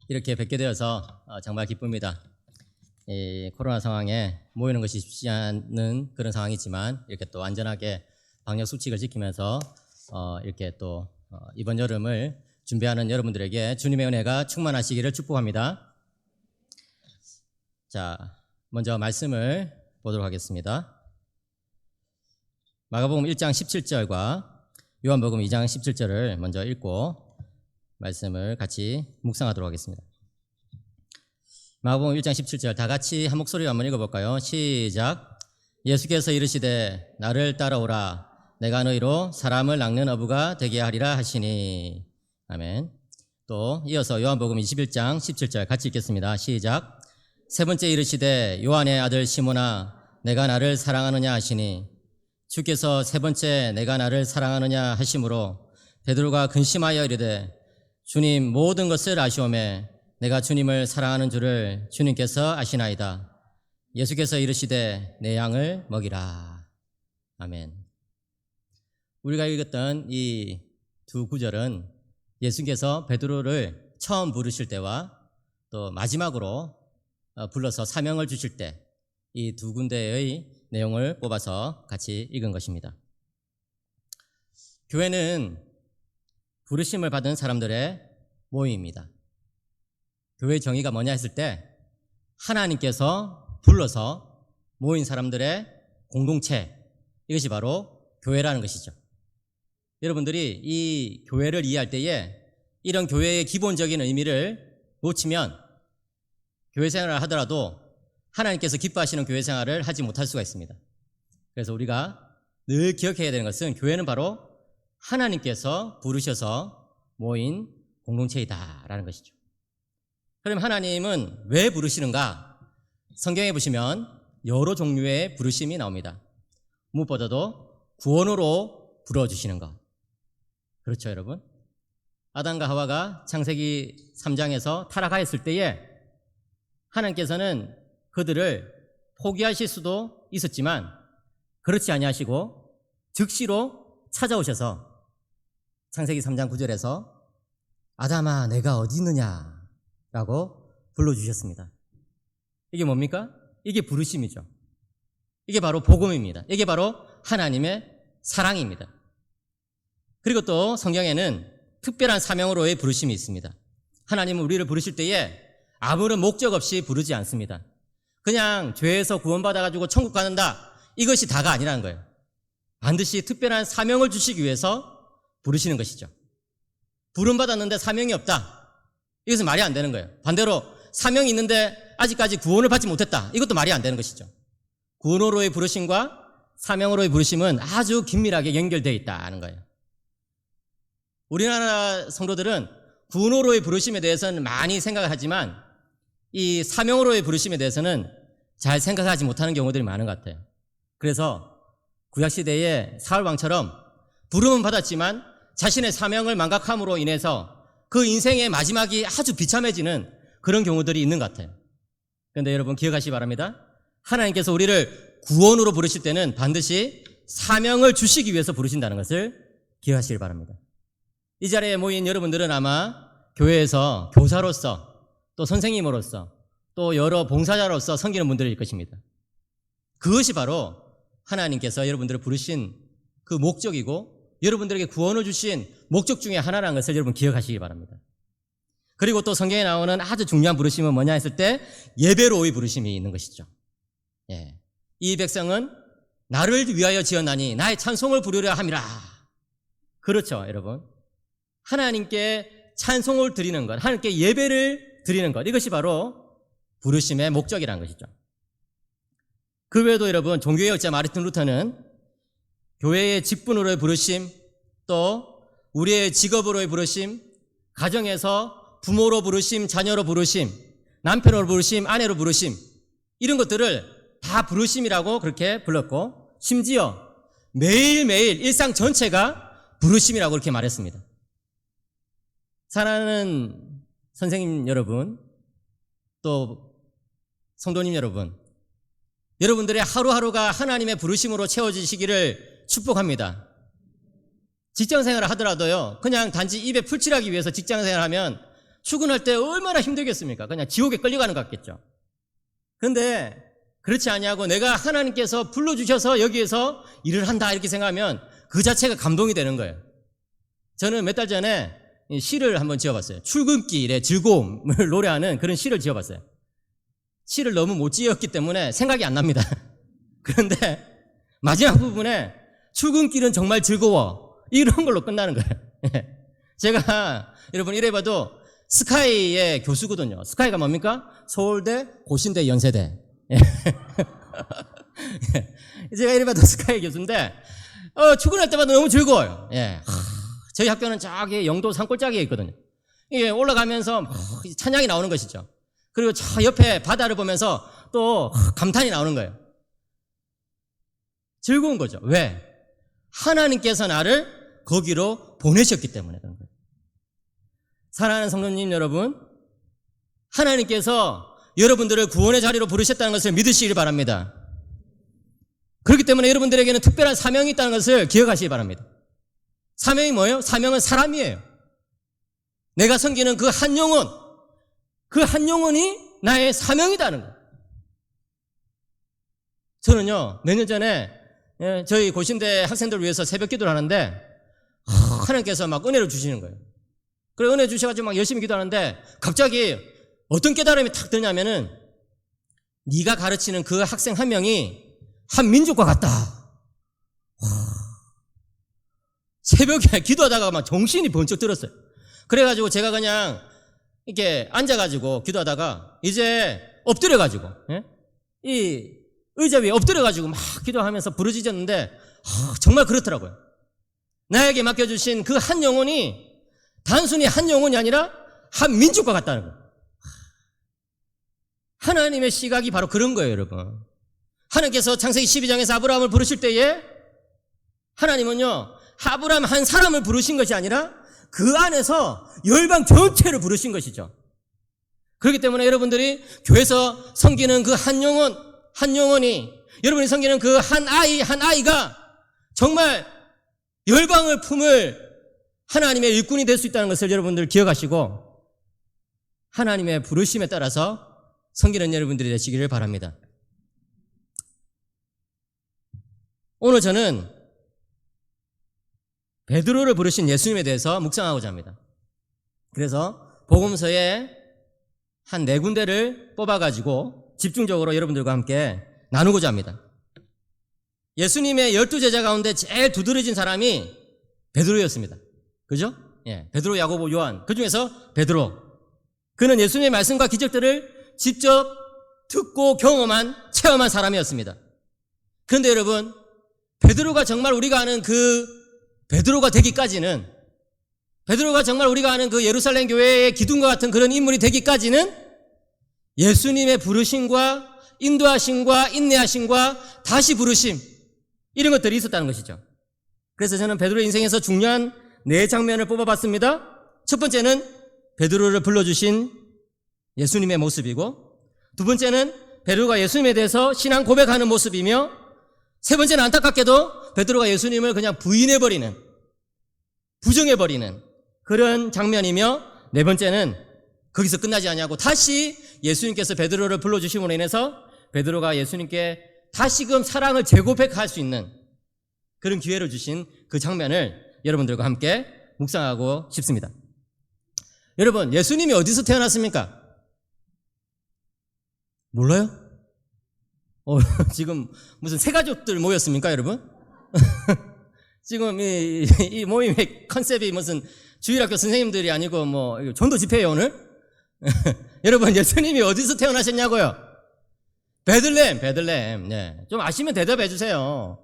이렇게 뵙게 되어서 정말 기쁩니다. 이 코로나 상황에 모이는 것이 쉽지 않은 그런 상황이지만 이렇게 또 안전하게 방역 수칙을 지키면서 이렇게 또 이번 여름을 준비하는 여러분들에게 주님의 은혜가 충만하시기를 축복합니다. 자, 먼저 말씀을 보도록 하겠습니다. 마가복음 1장 17절과 요한복음 2장 17절을 먼저 읽고 말씀을 같이 묵상하도록 하겠습니다. 마가복음 1장 17절 다 같이 한 목소리로 한번 읽어볼까요? 시작. 예수께서 이르시되 나를 따라오라 내가 너희로 사람을 낚는 어부가 되게 하리라 하시니. 아멘. 또 이어서 요한복음 21장 17절 같이 읽겠습니다. 시작. 세 번째 이르시되 요한의 아들 시몬아 내가 나를 사랑하느냐 하시니. 주께서 세 번째 내가 나를 사랑하느냐 하심으로 베드로가 근심하여 이르되 주님 모든 것을 아시오매 내가 주님을 사랑하는 줄을 주님께서 아시나이다. 예수께서 이르시되 내 양을 먹이라. 아멘. 우리가 읽었던 이 두 구절은 예수께서 베드로를 처음 부르실 때와 또 마지막으로 불러서 사명을 주실 때 이 두 군데의 내용을 뽑아서 같이 읽은 것입니다. 교회는 부르심을 받은 사람들의 모임입니다. 교회의 정의가 뭐냐 했을 때 하나님께서 불러서 모인 사람들의 공동체, 이것이 바로 교회라는 것이죠. 여러분들이 이 교회를 이해할 때에 이런 교회의 기본적인 의미를 놓치면 교회 생활을 하더라도 하나님께서 기뻐하시는 교회 생활을 하지 못할 수가 있습니다. 그래서 우리가 늘 기억해야 되는 것은 교회는 바로 하나님께서 부르셔서 모인 공동체이다라는 것이죠. 그럼 하나님은 왜 부르시는가? 성경에 보시면 여러 종류의 부르심이 나옵니다. 무엇보다도 구원으로 불러주시는 것. 그렇죠, 여러분? 아담과 하와가 창세기 3장에서 타락하였을 때에 하나님께서는 그들을 포기하실 수도 있었지만 그렇지 아니하시고 즉시로 찾아오셔서 창세기 3장 9절에서 아담아 내가 어디 있느냐 라고 불러주셨습니다. 이게 뭡니까? 이게 부르심이죠. 이게 바로 복음입니다. 이게 바로 하나님의 사랑입니다. 그리고 또 성경에는 특별한 사명으로의 부르심이 있습니다. 하나님은 우리를 부르실 때에 아무런 목적 없이 부르지 않습니다. 그냥 죄에서 구원받아가지고 천국 가는다, 이것이 다가 아니라는 거예요. 반드시 특별한 사명을 주시기 위해서 부르시는 것이죠. 부름받았는데 사명이 없다, 이것은 말이 안 되는 거예요. 반대로 사명이 있는데 아직까지 구원을 받지 못했다, 이것도 말이 안 되는 것이죠. 구원으로의 부르심과 사명으로의 부르심은 아주 긴밀하게 연결되어 있다는 거예요. 우리나라 성도들은 구원으로의 부르심에 대해서는 많이 생각을 하지만 이 사명으로의 부르심에 대해서는 잘 생각하지 못하는 경우들이 많은 것 같아요. 그래서 구약시대의 사울왕처럼 부름은 받았지만 자신의 사명을 망각함으로 인해서 그 인생의 마지막이 아주 비참해지는 그런 경우들이 있는 것 같아요. 그런데 여러분 기억하시기 바랍니다. 하나님께서 우리를 구원으로 부르실 때는 반드시 사명을 주시기 위해서 부르신다는 것을 기억하시길 바랍니다. 이 자리에 모인 여러분들은 아마 교회에서 교사로서 또 선생님으로서 또 여러 봉사자로서 섬기는 분들일 것입니다. 그것이 바로 하나님께서 여러분들을 부르신 그 목적이고 여러분들에게 구원을 주신 목적 중에 하나라는 것을 여러분 기억하시기 바랍니다. 그리고 또 성경에 나오는 아주 중요한 부르심은 뭐냐 했을 때 예배로의 부르심이 있는 것이죠. 예. 이 백성은 나를 위하여 지었나니 나의 찬송을 부르려 함이라. 그렇죠, 여러분. 하나님께 찬송을 드리는 것, 하나님께 예배를 드리는 것, 이것이 바로 부르심의 목적이라는 것이죠. 그 외에도 여러분 종교의 역자 마르틴 루터는 교회의 직분으로의 부르심, 또 우리의 직업으로의 부르심, 가정에서 부모로 부르심, 자녀로 부르심, 남편으로 부르심, 아내로 부르심, 이런 것들을 다 부르심이라고 그렇게 불렀고 심지어 매일매일 일상 전체가 부르심이라고 그렇게 말했습니다. 사랑하는 선생님 여러분, 또 성도님 여러분, 여러분들의 하루하루가 하나님의 부르심으로 채워지시기를 축복합니다. 직장생활을 하더라도요, 그냥 단지 입에 풀칠하기 위해서 직장생활을 하면 출근할 때 얼마나 힘들겠습니까? 그냥 지옥에 끌려가는 것 같겠죠. 그런데 그렇지 아니하고 내가 하나님께서 불러주셔서 여기에서 일을 한다 이렇게 생각하면 그 자체가 감동이 되는 거예요. 저는 몇 달 전에 시를 한번 지어봤어요. 출근길의 즐거움을 노래하는 그런 시를 지어봤어요. 시를 너무 못 지었기 때문에 생각이 안 납니다. 그런데 마지막 부분에 출근길은 정말 즐거워 이런 걸로 끝나는 거예요. 제가 여러분 이래봐도 스카이의 교수거든요. 스카이가 뭡니까? 서울대, 고신대, 연세대. 제가 이래봐도 스카이 교수인데 출근할 때마다 너무 즐거워요. 저희 학교는 저기 영도 산골짜기에 있거든요. 이게 올라가면서 찬양이 나오는 것이죠. 그리고 저 옆에 바다를 보면서 또 감탄이 나오는 거예요. 즐거운 거죠. 왜? 하나님께서 나를 거기로 보내셨기 때문에 그런 거예요. 사랑하는 성도님 여러분, 하나님께서 여러분들을 구원의 자리로 부르셨다는 것을 믿으시길 바랍니다. 그렇기 때문에 여러분들에게는 특별한 사명이 있다는 것을 기억하시기 바랍니다. 사명이 뭐예요? 사명은 사람이에요. 내가 섬기는 그 한 영혼, 그 한 영혼이 나의 사명이다는 거예요. 저는요, 몇 년 전에 저희 고신대 학생들을 위해서 새벽 기도를 하는데 하나님께서 막 은혜를 주시는 거예요. 그래 은혜 주셔가지고 막 열심히 기도하는데 갑자기 어떤 깨달음이 탁 드냐면은 네가 가르치는 그 학생 한 명이 한 민족과 같다. 새벽에 기도하다가 막 정신이 번쩍 들었어요. 그래가지고 제가 그냥 이렇게 앉아가지고 기도하다가 이제 엎드려가지고 이 의자 위에 엎드려가지고 막 기도하면서 부르짖었는데 정말 그렇더라고요. 나에게 맡겨주신 그 한 영혼이 단순히 한 영혼이 아니라 한 민족과 같다는 거예요. 하나님의 시각이 바로 그런 거예요, 여러분. 하나님께서 창세기 12장에서 아브라함을 부르실 때에 하나님은요, 아브라함 한 사람을 부르신 것이 아니라 그 안에서 열방 전체를 부르신 것이죠. 그렇기 때문에 여러분들이 교회에서 섬기는 그 한 영혼, 한 영혼이 여러분이 섬기는 그 한 아이가 정말 열방을 품을 하나님의 일꾼이 될 수 있다는 것을 여러분들 기억하시고 하나님의 부르심에 따라서 섬기는 여러분들이 되시기를 바랍니다. 오늘 저는 베드로를 부르신 예수님에 대해서 묵상하고자 합니다. 그래서 복음서에 한 4군데를 뽑아가지고 집중적으로 여러분들과 함께 나누고자 합니다. 예수님의 12제자 가운데 제일 두드러진 사람이 베드로였습니다. 그죠? 베드로, 야고보, 요한. 그 중에서 베드로. 그는 예수님의 말씀과 기적들을 직접 듣고 체험한 사람이었습니다. 그런데 여러분, 베드로가 정말 우리가 아는 그 베드로가 되기까지는, 베드로가 정말 우리가 아는 그 예루살렘 교회의 기둥과 같은 그런 인물이 되기까지는 예수님의 부르심과 인도하심과 인내하심과 다시 부르심, 이런 것들이 있었다는 것이죠. 그래서 저는 베드로의 인생에서 중요한 4장면을 뽑아봤습니다. 첫 번째는 베드로를 불러주신 예수님의 모습이고, 두 번째는 베드로가 예수님에 대해서 신앙 고백하는 모습이며, 세 번째는 안타깝게도 베드로가 예수님을 그냥 부인해버리는, 부정해버리는 그런 장면이며, 네 번째는 거기서 끝나지 않냐고 다시 예수님께서 베드로를 불러주심으로 인해서 베드로가 예수님께 다시금 사랑을 재고백할 수 있는 그런 기회를 주신 그 장면을 여러분들과 함께 묵상하고 싶습니다. 여러분, 예수님이 어디서 태어났습니까? 몰라요? 지금 무슨 새가족들 모였습니까, 여러분? 지금 이 모임의 컨셉이 무슨 주일학교 선생님들이 아니고 뭐 전도 집회예요, 오늘? 여러분, 예수님이 어디서 태어나셨냐고요? 베들레헴. 좀 아시면 대답해 주세요.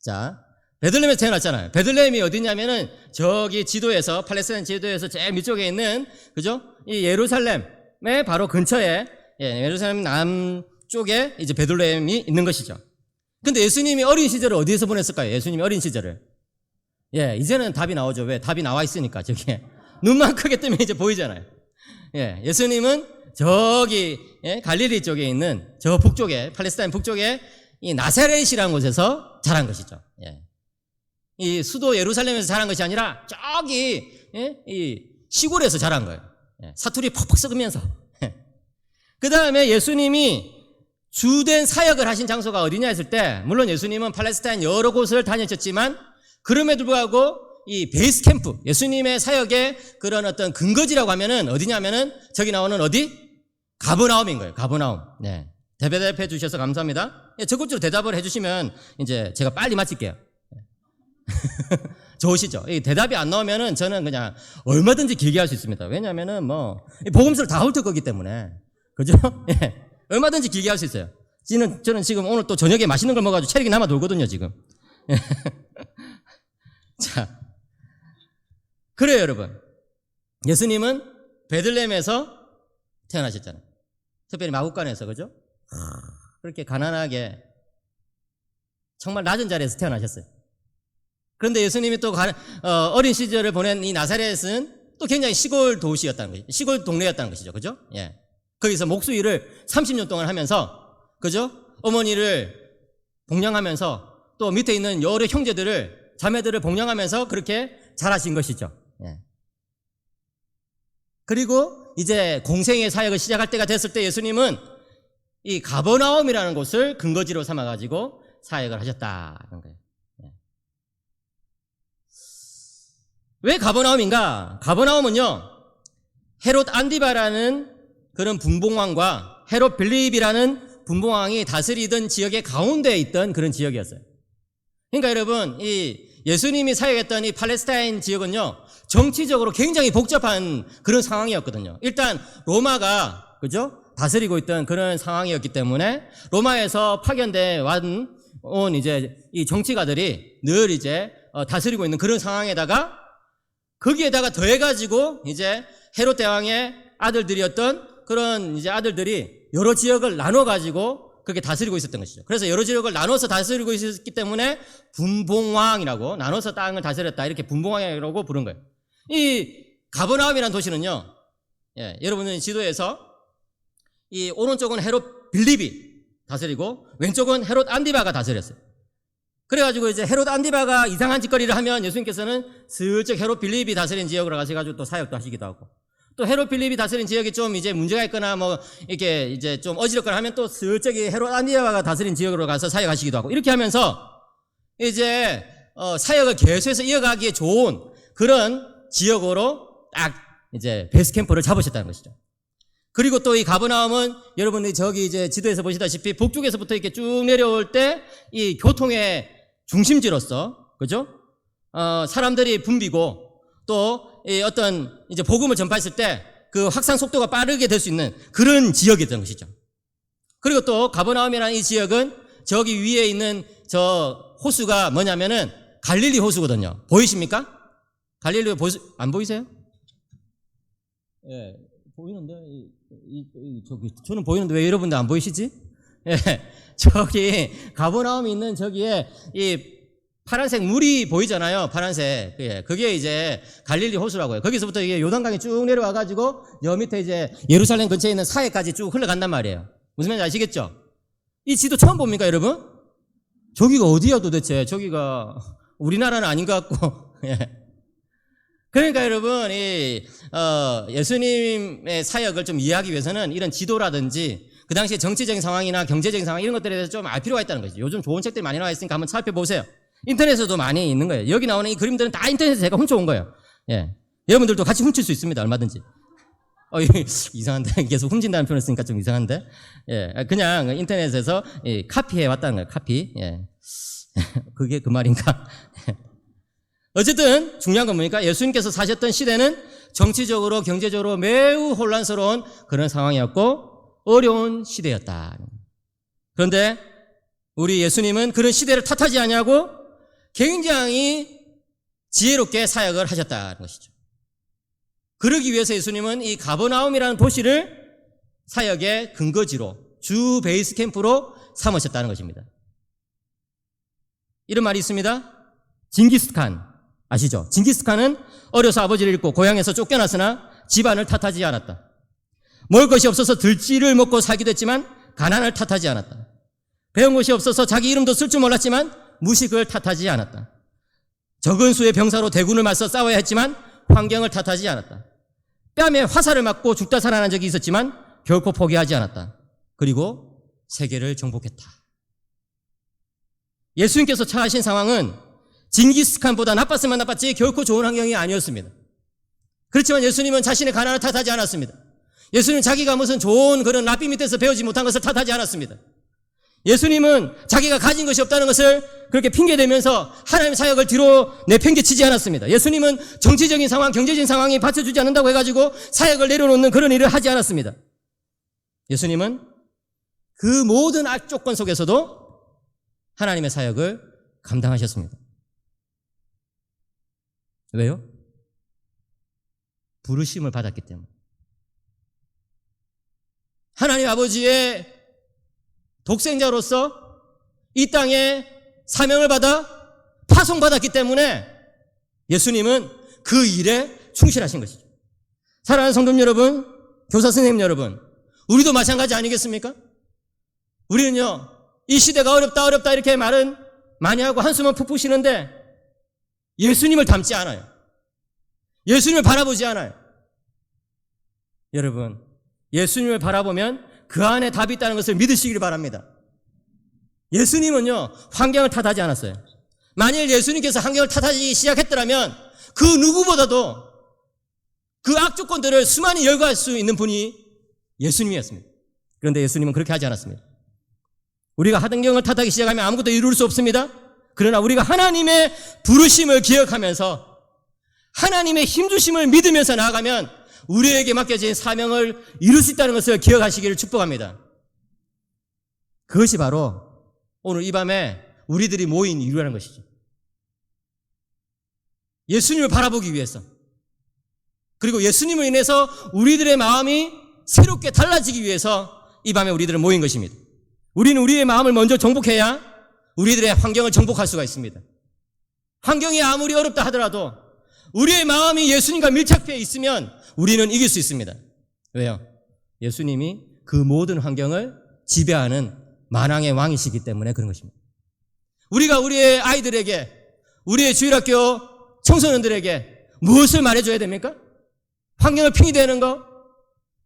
자, 베들레헴에서 태어났잖아요. 베들레헴이 어디냐면은 저기 지도에서, 팔레스타인 지도에서 제일 밑쪽에 있는, 그죠? 이 예루살렘의 바로 근처에, 예루살렘 남쪽에 이제 베들레헴이 있는 것이죠. 근데 예수님이 어린 시절을 어디에서 보냈을까요? 예수님이 어린 시절을. 이제는 답이 나오죠. 왜? 답이 나와 있으니까, 저기에. 눈만 크게 뜨면 이제 보이잖아요. 예수님은 저기, 갈릴리 쪽에 있는 저 북쪽에, 팔레스타인 북쪽에 이 나사렛이라는 곳에서 자란 것이죠. 이 수도 예루살렘에서 자란 것이 아니라 저기, 이 시골에서 자란 거예요. 사투리 퍽퍽 썩으면서. 그 다음에 예수님이 주된 사역을 하신 장소가 어디냐 했을 때, 물론 예수님은 팔레스타인 여러 곳을 다니셨지만 그럼에도 불구하고 이 베이스 캠프, 예수님의 사역의 그런 어떤 근거지라고 하면은 어디냐면은 저기 나오는 어디? 가버나움인 거예요. 가버나움. 네. 대답해 주셔서 감사합니다. 적극적으로 대답을 해 주시면 이제 제가 빨리 마칠게요. 좋으시죠? 이 대답이 안 나오면은 저는 그냥 얼마든지 길게 할 수 있습니다. 왜냐면은 뭐 복음서를 다 훑을 거기 때문에. 그죠? 예. 얼마든지 길게 할 수 있어요. 저는 지금 오늘 또 저녁에 맛있는 걸 먹어가지고 체력이 남아 돌거든요, 지금. 자. 그래요, 여러분. 예수님은 베들레헴에서 태어나셨잖아요. 특별히 마구간에서, 그죠? 그렇게 가난하게 정말 낮은 자리에서 태어나셨어요. 그런데 예수님이 또 어린 시절을 보낸 이 나사렛은 또 굉장히 시골 도시였다는 거죠. 시골 동네였다는 것이죠. 그죠? 예. 거기서 목수일을 30년 동안 하면서, 그죠? 어머니를 봉양하면서 또 밑에 있는 여러 형제들을, 자매들을 봉양하면서 그렇게 자라신 것이죠. 예. 그리고 이제 공생의 사역을 시작할 때가 됐을 때 예수님은 이 가버나움이라는 곳을 근거지로 삼아가지고 사역을 하셨다는 거예요. 예. 왜 가버나움인가? 가버나움은요, 헤롯 안디바라는 그런 분봉왕과 헤롯 빌립이라는 분봉왕이 다스리던 지역의 가운데에 있던 그런 지역이었어요. 그러니까 여러분, 이 예수님이 사역했던 이 팔레스타인 지역은요, 정치적으로 굉장히 복잡한 그런 상황이었거든요. 일단 로마가, 그죠? 다스리고 있던 그런 상황이었기 때문에 로마에서 파견돼 온 이제 이 정치가들이 늘 이제 다스리고 있는 그런 상황에다가 거기에다가 더해가지고 이제 헤롯 대왕의 아들들이었던 그런 이제 아들들이 여러 지역을 나눠가지고 그렇게 다스리고 있었던 것이죠. 그래서 여러 지역을 나눠서 다스리고 있었기 때문에 분봉왕이라고, 나눠서 땅을 다스렸다, 이렇게 분봉왕이라고 부른 거예요. 이 가버나움이라는 도시는요, 예, 여러분은 지도에서 이 오른쪽은 헤롯 빌립이 다스리고 왼쪽은 헤롯 안디바가 다스렸어요. 그래가지고 이제 헤롯 안디바가 이상한 짓거리를 하면 예수님께서는 슬쩍 헤롯 빌립이 다스린 지역으로 가셔가지고 또 사역도 하시기도 하고, 또 헤롯 빌립이 다스린 지역이 좀 이제 문제가 있거나 뭐 이렇게 이제 좀 어지럽거나 하면 또 슬쩍 헤롯 안디바가 다스린 지역으로 가서 사역하시기도 하고, 이렇게 하면서 이제 사역을 계속해서 이어가기에 좋은 그런 지역으로 딱 이제 베이스 캠프를 잡으셨다는 것이죠. 그리고 또 이 가버나움은 여러분들이 저기 이제 지도에서 보시다시피 북쪽에서부터 이렇게 쭉 내려올 때 이 교통의 중심지로서, 그죠? 사람들이 붐비고 또 이 어떤 이제 복음을 전파했을 때 그 확산 속도가 빠르게 될 수 있는 그런 지역이었던 것이죠. 그리고 또 가버나움이라는 이 지역은 저기 위에 있는 저 호수가 뭐냐면은 갈릴리 호수거든요. 보이십니까? 갈릴리 호수 안 보이세요? 예, 보이는데 저기 저는 보이는데 왜 여러분들 안 보이시지? 예, 저기 가버나움이 있는 저기에 이 파란색 물이 보이잖아요. 파란색. 예, 그게 이제 갈릴리 호수라고요. 거기서부터 이게 요단강이 쭉 내려와가지고 여 밑에 이제 예루살렘 근처에 있는 사해까지 쭉 흘러간단 말이에요. 무슨 말인지 아시겠죠? 이 지도 처음 봅니까, 여러분? 저기가 어디야 도대체? 저기가 우리나라는 아닌 것 같고. 예. 그러니까 여러분, 예수님의 사역을 좀 이해하기 위해서는 이런 지도라든지 그 당시에 정치적인 상황이나 경제적인 상황 이런 것들에 대해서 좀 알 필요가 있다는 거죠. 요즘 좋은 책들이 많이 나와 있으니까 한번 살펴보세요. 인터넷에도 많이 있는 거예요. 여기 나오는 이 그림들은 다 인터넷에서 제가 훔쳐온 거예요. 예. 여러분들도 같이 훔칠 수 있습니다. 얼마든지. 이상한데. 계속 훔친다는 표현을 쓰니까 좀 이상한데. 예. 그냥 인터넷에서 카피해 왔다는 거예요. 카피. 예. 그게 그 말인가? 어쨌든 중요한 건 뭡니까? 예수님께서 사셨던 시대는 정치적으로 경제적으로 매우 혼란스러운 그런 상황이었고 어려운 시대였다. 그런데 우리 예수님은 그런 시대를 탓하지 않냐고 굉장히 지혜롭게 사역을 하셨다는 것이죠. 그러기 위해서 예수님은 이 가버나움이라는 도시를 사역의 근거지로 주 베이스 캠프로 삼으셨다는 것입니다. 이런 말이 있습니다. 징기스칸 아시죠? 징기스칸은 어려서 아버지를 잃고 고향에서 쫓겨났으나 집안을 탓하지 않았다. 먹을 것이 없어서 들쥐를 먹고 살기도 했지만 가난을 탓하지 않았다. 배운 것이 없어서 자기 이름도 쓸 줄 몰랐지만 무식을 탓하지 않았다. 적은 수의 병사로 대군을 맞서 싸워야 했지만 환경을 탓하지 않았다. 뺨에 화살을 맞고 죽다 살아난 적이 있었지만 결코 포기하지 않았다. 그리고 세계를 정복했다. 예수님께서 처하신 상황은 징기스칸보다 나빴으면 나빴지 결코 좋은 환경이 아니었습니다. 그렇지만 예수님은 자신의 가난을 탓하지 않았습니다. 예수님은 자기가 무슨 좋은 그런 랍비 밑에서 배우지 못한 것을 탓하지 않았습니다. 예수님은 자기가 가진 것이 없다는 것을 그렇게 핑계대면서 하나님의 사역을 뒤로 내팽개치지 않았습니다. 예수님은 정치적인 상황, 경제적인 상황이 받쳐주지 않는다고 해가지고 사역을 내려놓는 그런 일을 하지 않았습니다. 예수님은 그 모든 악조건 속에서도 하나님의 사역을 감당하셨습니다. 왜요? 부르심을 받았기 때문에. 하나님 아버지의 독생자로서 이 땅에 사명을 받아 파송받았기 때문에 예수님은 그 일에 충실하신 것이죠. 사랑하는 성도 여러분, 교사 선생님 여러분, 우리도 마찬가지 아니겠습니까? 우리는요, 이 시대가 어렵다 이렇게 말은 많이 하고 한숨은 푹푹 쉬는데 예수님을 닮지 않아요. 예수님을 바라보지 않아요. 여러분, 예수님을 바라보면 그 안에 답이 있다는 것을 믿으시길 바랍니다. 예수님은요, 환경을 탓하지 않았어요. 만일 예수님께서 환경을 탓하기 시작했더라면 그 누구보다도 그 악조건들을 수많이 열거할 수 있는 분이 예수님이었습니다. 그런데 예수님은 그렇게 하지 않았습니다. 우리가 환경을 탓하기 시작하면 아무것도 이룰 수 없습니다. 그러나 우리가 하나님의 부르심을 기억하면서 하나님의 힘주심을 믿으면서 나아가면 우리에게 맡겨진 사명을 이룰 수 있다는 것을 기억하시기를 축복합니다. 그것이 바로 오늘 이 밤에 우리들이 모인 이유라는 것이죠. 예수님을 바라보기 위해서, 그리고 예수님을 인해서 우리들의 마음이 새롭게 달라지기 위해서 이 밤에 우리들은 모인 것입니다. 우리는 우리의 마음을 먼저 정복해야 우리들의 환경을 정복할 수가 있습니다. 환경이 아무리 어렵다 하더라도 우리의 마음이 예수님과 밀착해 있으면 우리는 이길 수 있습니다. 왜요? 예수님이 그 모든 환경을 지배하는 만왕의 왕이시기 때문에 그런 것입니다. 우리가 우리의 아이들에게, 우리의 주일학교 청소년들에게 무엇을 말해줘야 됩니까? 환경을 핑계대는 거?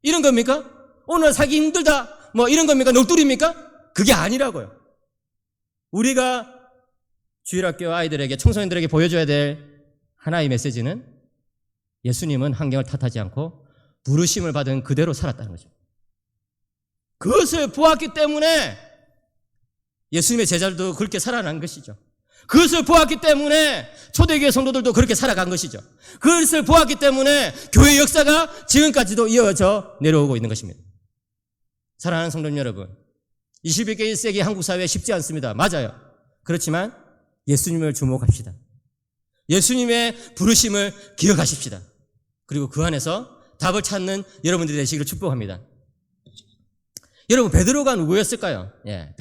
이런 겁니까? 오늘 살기 힘들다 뭐 이런 겁니까? 넋두리입니까? 그게 아니라고요. 우리가 주일학교 아이들에게, 청소년들에게 보여줘야 될 하나의 메시지는 예수님은 환경을 탓하지 않고 부르심을 받은 그대로 살았다는 거죠. 그것을 보았기 때문에 예수님의 제자들도 그렇게 살아난 것이죠. 그것을 보았기 때문에 초대교회 성도들도 그렇게 살아간 것이죠. 그것을 보았기 때문에 교회 역사가 지금까지도 이어져 내려오고 있는 것입니다. 사랑하는 성도 여러분, 21세기 한국 사회 쉽지 않습니다. 맞아요. 그렇지만 예수님을 주목합시다. 예수님의 부르심을 기억하십시다. 그리고 그 안에서 답을 찾는 여러분들이 되시기를 축복합니다. 여러분, 베드로가 누구였을까요? 예,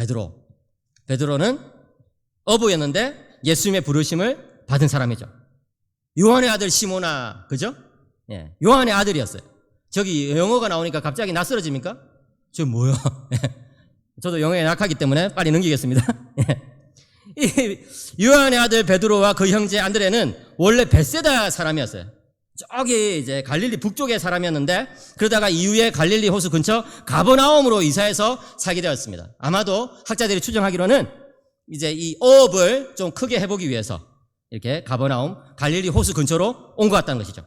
베드로는 어부였는데 예수님의 부르심을 받은 사람이죠. 요한의 아들 시모나, 그죠? 예, 요한의 아들이었어요. 저기 영어가 나오니까 갑자기 낯설어집니까? 저 뭐야? 저도 영어에 약하기 때문에 빨리 넘기겠습니다. 이 요한의 아들 베드로와 그 형제 안드레는 원래 벳세다 사람이었어요. 저기 이제 갈릴리 북쪽의 사람이었는데 그러다가 이후에 갈릴리 호수 근처 가버나움으로 이사해서 살게 되었습니다. 아마도 학자들이 추정하기로는 이제 이 어업을 좀 크게 해보기 위해서 이렇게 가버나움, 갈릴리 호수 근처로 온 것 같다는 것이죠.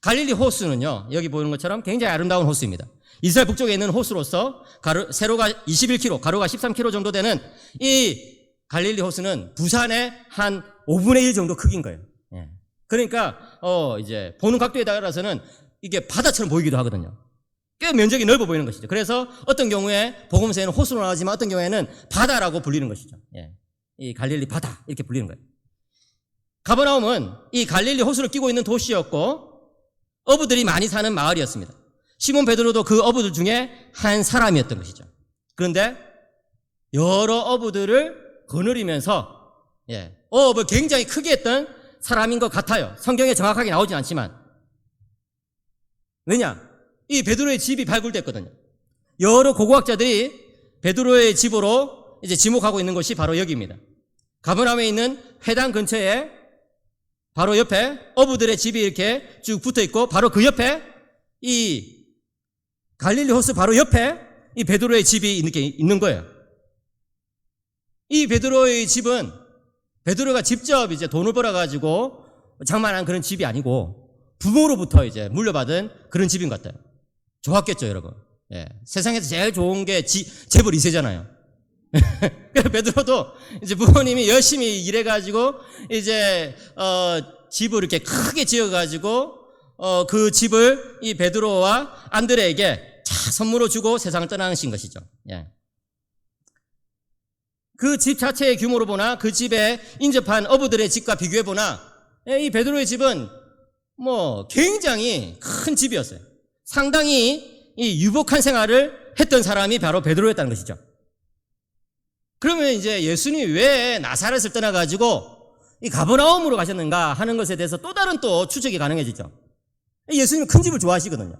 갈릴리 호수는요, 여기 보이는 것처럼 굉장히 아름다운 호수입니다. 이스라엘 북쪽에 있는 호수로서 세로가 21km, 가로가 13km 정도 되는 이 갈릴리 호수는 부산의 한 5분의 1 정도 크기인 거예요. 예. 그러니까 이제 보는 각도에 따라서는 이게 바다처럼 보이기도 하거든요. 꽤 면적이 넓어 보이는 것이죠. 그래서 어떤 경우에 복음서에는 호수로 나오지만 어떤 경우에는 바다라고 불리는 것이죠. 예. 이 갈릴리 바다 이렇게 불리는 거예요. 가버나움은 이 갈릴리 호수를 끼고 있는 도시였고 어부들이 많이 사는 마을이었습니다. 시몬 베드로도 그 어부들 중에 한 사람이었던 것이죠. 그런데 여러 어부들을 거느리면서 어업을 굉장히 크게 했던 사람인 것 같아요. 성경에 정확하게 나오진 않지만. 왜냐? 이 베드로의 집이 발굴됐거든요. 여러 고고학자들이 베드로의 집으로 이제 지목하고 있는 것이 바로 여기입니다. 가버나움에 있는 회당 근처에 바로 옆에 어부들의 집이 이렇게 쭉 붙어 있고 바로 그 옆에 이 갈릴리 호수 바로 옆에 이 베드로의 집이 있는 거예요. 이 베드로의 집은 베드로가 직접 이제 돈을 벌어가지고 장만한 그런 집이 아니고 부모로부터 이제 물려받은 그런 집인 것 같아요. 좋았겠죠, 여러분. 예. 세상에서 제일 좋은 게 재벌 2세잖아요. 베드로도 이제 부모님이 열심히 일해가지고 이제 집을 이렇게 크게 지어가지고 그 집을 이 베드로와 안드레에게 선물로 주고 세상을 떠나신 것이죠. 예. 그 집 자체의 규모로 보나 그 집에 인접한 어부들의 집과 비교해 보나 이 베드로의 집은 뭐 굉장히 큰 집이었어요. 상당히 이 유복한 생활을 했던 사람이 바로 베드로였다는 것이죠. 그러면 이제 예수님이 왜 나사렛을 떠나가지고 이 가버나움으로 가셨는가 하는 것에 대해서 또 다른 또 추측이 가능해지죠. 예수님은 큰 집을 좋아하시거든요.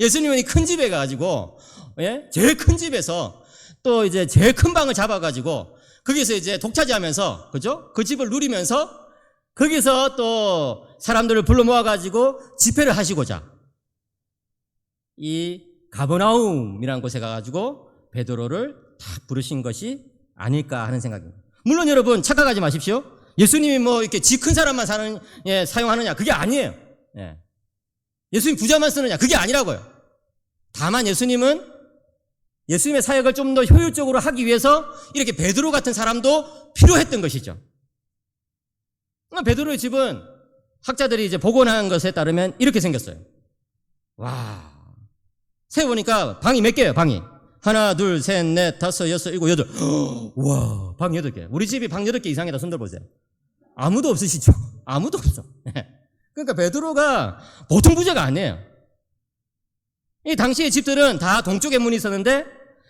예수님은 이 큰 집에 가가지고, 예? 제일 큰 집에서 또 이제 제일 큰 방을 잡아가지고 거기서 이제 독차지하면서, 그죠? 그 집을 누리면서 거기서 또 사람들을 불러 모아가지고 집회를 하시고자 이 가버나움이라는 곳에 가가지고 베드로를 다 부르신 것이 아닐까 하는 생각입니다. 물론 여러분 착각하지 마십시오. 예수님이 뭐 이렇게 지 큰 사람만 사용하느냐 그게 아니에요. 예. 예수님 부자만 쓰느냐 그게 아니라고요. 다만 예수님은 예수님의 사역을 좀 더 효율적으로 하기 위해서 이렇게 베드로 같은 사람도 필요했던 것이죠. 베드로의 집은 학자들이 이제 복원한 것에 따르면 이렇게 생겼어요. 와, 세어보니까 방이 몇 개예요? 방이 하나, 둘, 셋, 넷, 다섯, 여섯, 일곱, 여덟. 와, 방 8개. 우리 집이 방 8개 이상이다. 손들 보세요. 아무도 없으시죠? 아무도 없어. 그러니까 베드로가 보통 부자가 아니에요. 이 당시의 집들은 다 동쪽에 문이 있었는데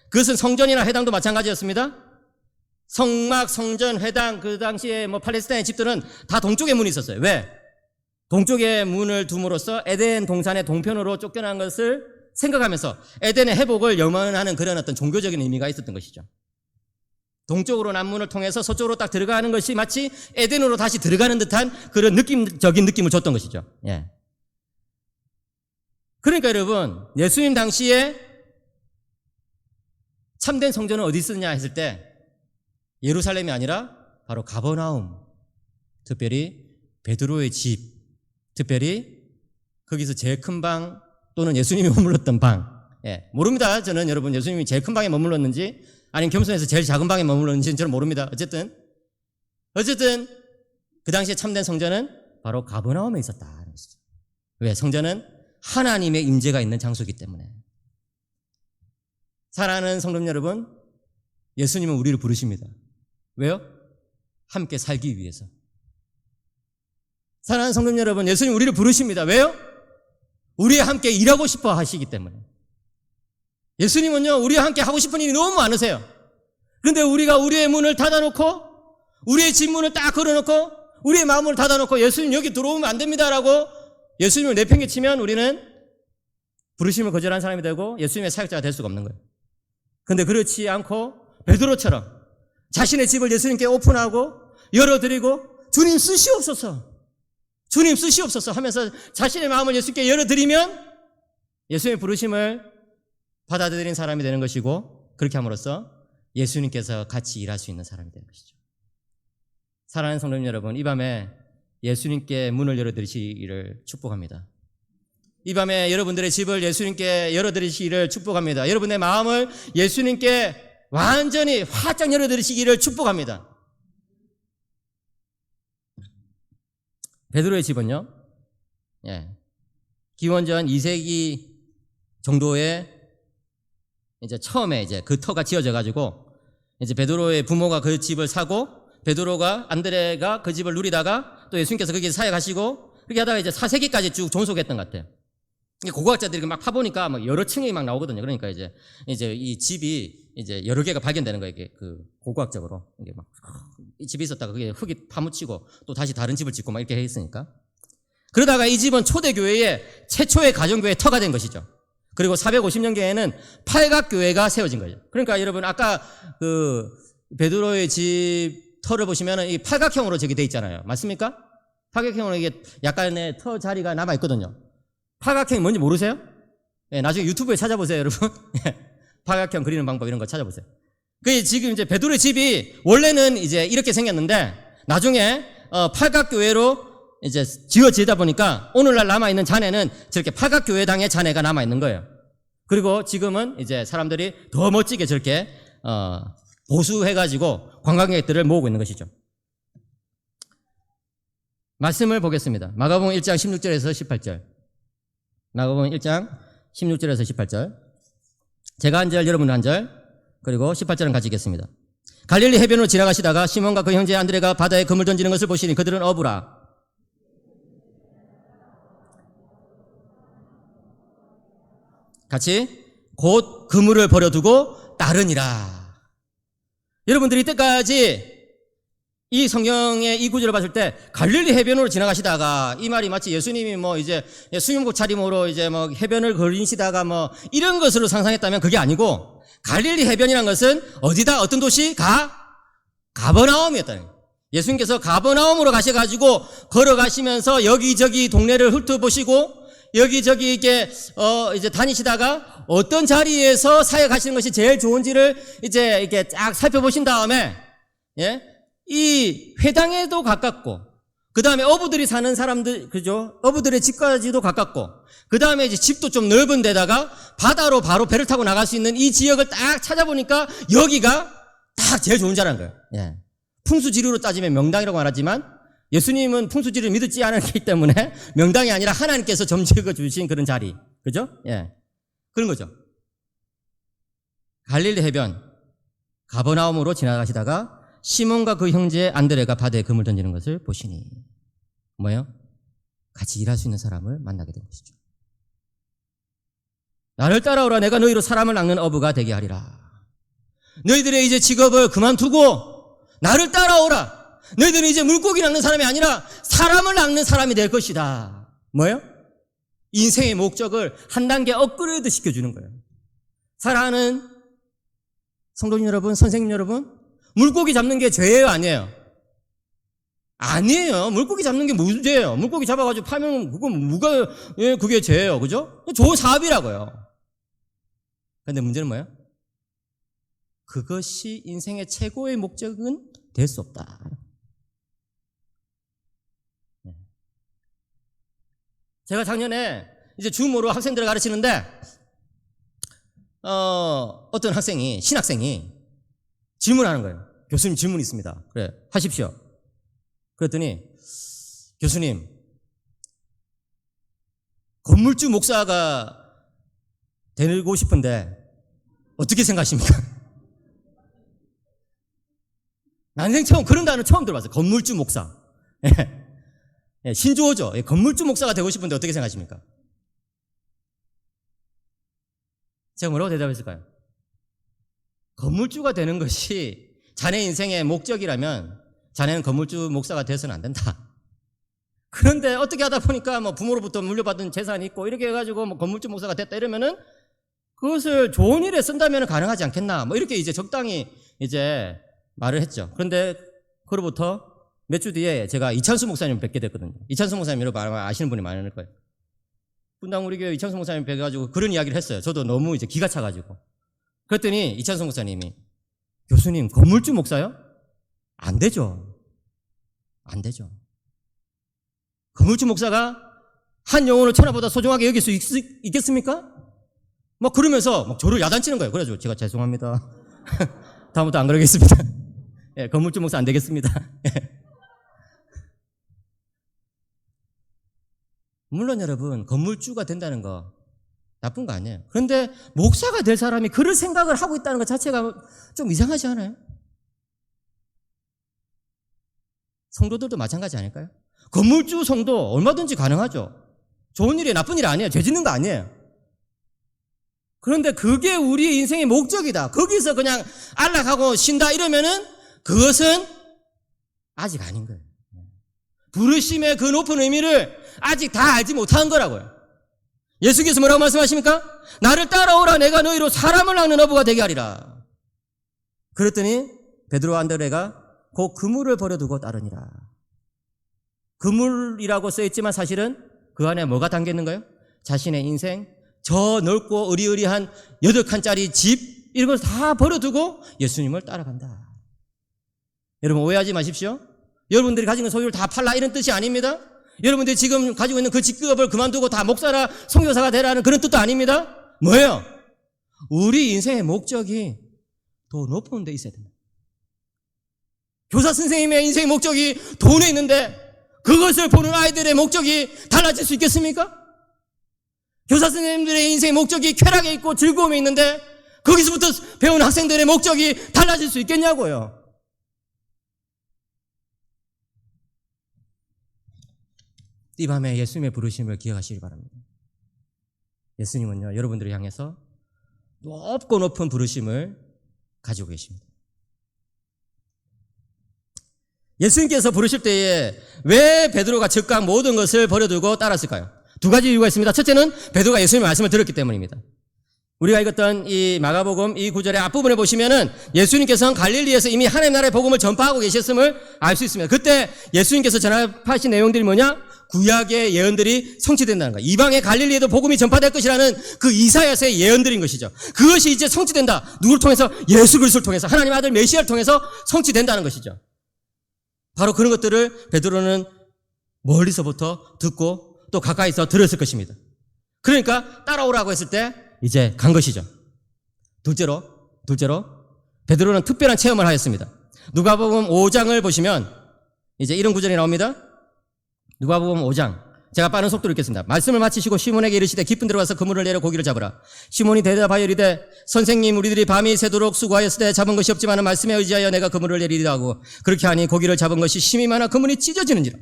그것은 성전이나 회당도 마찬가지였습니다. 성막, 성전, 회당, 그 당시에 뭐 팔레스타인의 집들은 다 동쪽에 문이 있었어요. 왜? 동쪽에 문을 둠으로써 에덴 동산의 동편으로 쫓겨난 것을 생각하면서 에덴의 회복을 염원하는 그런 어떤 종교적인 의미가 있었던 것이죠. 동쪽으로 남문을 통해서 서쪽으로 딱 들어가는 것이 마치 에덴으로 다시 들어가는 듯한 그런 느낌적인 느낌을 줬던 것이죠. 예. 그러니까 여러분, 예수님 당시에 참된 성전은 어디 있었냐 했을 때 예루살렘이 아니라 바로 가버나움, 특별히 베드로의 집, 특별히 거기서 제일 큰 방 또는 예수님이 머물렀던 방. 예, 모릅니다. 저는 여러분 예수님이 제일 큰 방에 머물렀는지 아니면 겸손해서 제일 작은 방에 머물렀는지는 저는 모릅니다. 어쨌든 그 당시에 참된 성전은 바로 가버나움에 있었다는 것이죠. 왜? 성전은 하나님의 임재가 있는 장소이기 때문에. 사랑하는 성도 여러분, 예수님은 우리를 부르십니다. 왜요? 함께 살기 위해서. 사랑하는 성도 여러분, 예수님 우리를 부르십니다. 왜요? 우리와 함께 일하고 싶어 하시기 때문에. 예수님은요, 우리와 함께 하고 싶은 일이 너무 많으세요. 그런데 우리가 우리의 문을 닫아놓고, 우리의 집 문을 딱 걸어놓고, 우리의 마음을 닫아놓고, 예수님 여기 들어오면 안 됩니다라고 예수님을 내팽개치면 우리는 부르심을 거절한 사람이 되고 예수님의 사역자가 될 수가 없는 거예요. 그런데 그렇지 않고 베드로처럼 자신의 집을 예수님께 오픈하고 열어드리고 주님 쓰시옵소서 하면서 자신의 마음을 예수님께 열어드리면 예수님의 부르심을 받아들인 사람이 되는 것이고, 그렇게 함으로써 예수님께서 같이 일할 수 있는 사람이 되는 것이죠. 사랑하는 성도 여러분, 이 밤에 예수님께 문을 열어드리시기를 축복합니다. 이 밤에 여러분들의 집을 예수님께 열어드리시기를 축복합니다. 여러분의 마음을 예수님께 완전히 활짝 열어드리시기를 축복합니다. 베드로의 집은요, 기원전 2세기 정도에 이제 처음에 이제 그 터가 지어져 가지고 이제 베드로의 부모가 그 집을 사고 베드로가 안드레가 그 집을 누리다가 또 예수님께서 거기에 사역하시고 그렇게 하다가 이제 4세기까지 쭉 존속했던 것 같아요. 고고학자들이 막 파보니까 막 여러 층이 막 나오거든요. 그러니까 이제 이 집이 이제 여러 개가 발견되는 거예요. 이게 그 고고학적으로 이게 막 이 집이 있었다가 그게 흙이 파묻히고 또 다시 다른 집을 짓고 막 이렇게 해 있으니까. 그러다가 이 집은 초대교회의 최초의 가정교회의 터가 된 것이죠. 그리고 450년경에는 팔각교회가 세워진 거예요. 그러니까 여러분 아까 그 베드로의 집 터를 보시면은 이 팔각형으로 저기 돼 있잖아요. 맞습니까? 팔각형으로 이게 약간의 터 자리가 남아있거든요. 팔각형이 뭔지 모르세요? 예, 나중에 유튜브에 찾아보세요, 여러분. 팔각형 그리는 방법 이런 거 찾아보세요. 그 지금 이제 베드로의 집이 원래는 이제 이렇게 생겼는데 나중에 팔각교회로 이제 지어지다 보니까 오늘날 남아있는 잔해는 저렇게 팔각교회당의 잔해가 남아있는 거예요. 그리고 지금은 이제 사람들이 더 멋지게 저렇게 보수해가지고 관광객들을 모으고 있는 것이죠. 말씀을 보겠습니다. 마가복음 1장 16절에서 18절. 마가복음 1장 16절에서 18절. 제가 한 절, 여러분은 한 절, 그리고 18절은 같이 읽겠습니다. 갈릴리 해변으로 지나가시다가 시몬과 그 형제 안드레가 바다에 그물 던지는 것을 보시니 그들은 어부라. 같이 곧 그물을 버려두고 따르니라. 여러분들이 이때까지 이 성경의 이 구절을 봤을 때 갈릴리 해변으로 지나가시다가 이 말이 마치 예수님이 뭐 이제 수영복 차림으로 이제 뭐 해변을 걸으시다가 뭐 이런 것으로 상상했다면 그게 아니고 갈릴리 해변이란 것은 어디다 어떤 도시? 가버나움이었다는 거예요. 예수님께서 가버나움으로 가셔가지고 걸어가시면서 여기저기 동네를 훑어보시고 여기저기 이제 다니시다가 어떤 자리에서 사역하시는 것이 제일 좋은지를 이제 이렇게 쫙 살펴보신 다음에, 예? 이 회당에도 가깝고, 그 다음에 어부들이 사는 사람들, 그죠? 어부들의 집까지도 가깝고, 그 다음에 이제 집도 좀 넓은 데다가 바다로 바로 배를 타고 나갈 수 있는 이 지역을 딱 찾아보니까 여기가 딱 제일 좋은 자라는 거예요. 예. 풍수지리로 따지면 명당이라고 말하지만 예수님은 풍수지리를 믿지 않았기 때문에 명당이 아니라 하나님께서 점찍어 주신 그런 자리. 그죠? 예. 그런 거죠. 갈릴리 해변, 가버나움으로 지나가시다가 시몬과 그 형제 안드레가 바다에 그물 던지는 것을 보시니 뭐예요? 같이 일할 수 있는 사람을 만나게 된 것이죠. 나를 따라오라. 내가 너희로 사람을 낚는 어부가 되게 하리라. 너희들의 이제 직업을 그만두고 나를 따라오라. 너희들은 이제 물고기 낚는 사람이 아니라 사람을 낚는 사람이 될 것이다. 뭐예요? 인생의 목적을 한 단계 업그레이드 시켜주는 거예요. 사랑하는 성도님 여러분, 선생님 여러분, 물고기 잡는 게 죄예요, 아니에요? 아니에요. 물고기 잡는 게 무슨 죄예요? 물고기 잡아가지고 팔면 그게 죄예요, 그죠? 좋은 사업이라고요. 그런데 문제는 뭐예요? 그것이 인생의 최고의 목적은 될 수 없다. 제가 작년에 이제 줌으로 학생들을 가르치는데, 어떤 학생이, 신학생이 질문하는 거예요. 교수님 질문이 있습니다. 그래, 하십시오. 그랬더니, 교수님, 건물주 목사가 되고 싶은데, 어떻게 생각하십니까? 난생 처음, 그런 단어 처음 들어봤어요. 건물주 목사. 예, 신조어죠. 예, 건물주 목사가 되고 싶은데 어떻게 생각하십니까? 제가 뭐라고 대답했을까요? 건물주가 되는 것이 자네 인생의 목적이라면 자네는 건물주 목사가 되어서는 안 된다. 그런데 어떻게 하다 보니까 뭐 부모로부터 물려받은 재산이 있고 이렇게 해가지고 뭐 건물주 목사가 됐다 이러면은 그것을 좋은 일에 쓴다면 가능하지 않겠나. 뭐 이렇게 이제 적당히 이제 말을 했죠. 그런데 그로부터 몇 주 뒤에 제가 이찬수 목사님 뵙게 됐거든요. 이찬수 목사님 여러분 아시는 분이 많을 거예요. 분당 우리 교회 이찬수 목사님 뵈가지고 그런 이야기를 했어요. 저도 너무 이제 기가 차가지고. 그랬더니 이찬수 목사님이 교수님 건물주 목사요? 안 되죠. 안 되죠. 건물주 목사가 한 영혼을 천하보다 소중하게 여길 수 있겠습니까? 막 그러면서 막 저를 야단치는 거예요. 그래가지고 제가 죄송합니다. 다음부터 안 그러겠습니다. 예, 건물주 목사 안 되겠습니다. 예. 물론 여러분 건물주가 된다는 거 나쁜 거 아니에요. 그런데 목사가 될 사람이 그럴 생각을 하고 있다는 것 자체가 좀 이상하지 않아요? 성도들도 마찬가지 아닐까요? 건물주 성도 얼마든지 가능하죠. 좋은 일이 나쁜 일 아니에요. 죄 짓는 거 아니에요. 그런데 그게 우리의 인생의 목적이다. 거기서 그냥 안락하고 쉰다 이러면은 그것은 아직 아닌 거예요. 부르심의 그 높은 의미를 아직 다 알지 못한 거라고요. 예수께서 뭐라고 말씀하십니까? 나를 따라오라. 내가 너희로 사람을 낚는 어부가 되게 하리라. 그랬더니 베드로와 안드레가 곧 그물을 버려두고 따르니라. 그물이라고 써있지만 사실은 그 안에 뭐가 담겨 있는가요? 자신의 인생, 저 넓고 으리으리한 8칸짜리 집, 이런 걸 다 버려두고 예수님을 따라간다. 여러분 오해하지 마십시오. 여러분들이 가진 소유를 다 팔라 이런 뜻이 아닙니다. 여러분들이 지금 가지고 있는 그 직급을 그만두고 다 목사라 선교사가 되라는 그런 뜻도 아닙니다. 뭐예요? 우리 인생의 목적이 더 높은 데 있어야 된다. 교사 선생님의 인생의 목적이 돈에 있는데 그것을 보는 아이들의 목적이 달라질 수 있겠습니까? 교사 선생님들의 인생의 목적이 쾌락에 있고 즐거움에 있는데 거기서부터 배운 학생들의 목적이 달라질 수 있겠냐고요. 이 밤에 예수님의 부르심을 기억하시기 바랍니다. 예수님은요, 여러분들을 향해서 높고 높은 부르심을 가지고 계십니다. 예수님께서 부르실 때에 왜 베드로가 즉각 모든 것을 버려두고 따랐을까요? 두 가지 이유가 있습니다. 첫째는 베드로가 예수님의 말씀을 들었기 때문입니다. 우리가 읽었던 이 마가복음 이 구절의 앞부분에 보시면은 예수님께서는 갈릴리에서 이미 하나님 나라의 복음을 전파하고 계셨음을 알 수 있습니다. 그때 예수님께서 전파하신 내용들이 뭐냐? 구약의 예언들이 성취된다는 거예요. 이방의 갈릴리에도 복음이 전파될 것이라는 그 이사야서의 예언들인 것이죠. 그것이 이제 성취된다. 누구를 통해서? 예수 그리스도를 통해서, 하나님의 아들 메시아를 통해서 성취된다는 것이죠. 바로 그런 것들을 베드로는 멀리서부터 듣고 또 가까이서 들었을 것입니다. 그러니까 따라오라고 했을 때 이제 간 것이죠. 둘째로 베드로는 특별한 체험을 하였습니다. 누가복음 5장을 보시면 이제 이런 구절이 나옵니다. 누가복음 5장, 제가 빠른 속도로 읽겠습니다. 말씀을 마치시고 시몬에게 이르시되 깊은 데로 가서 그물을 내려 고기를 잡으라. 시몬이 대답하여 이르되 선생님, 우리들이 밤이 새도록 수고하였을 때 잡은 것이 없지만 말씀에 의지하여 내가 그물을 내리리라 하고, 그렇게 하니 고기를 잡은 것이 심이 많아 그물이 찢어지는지라.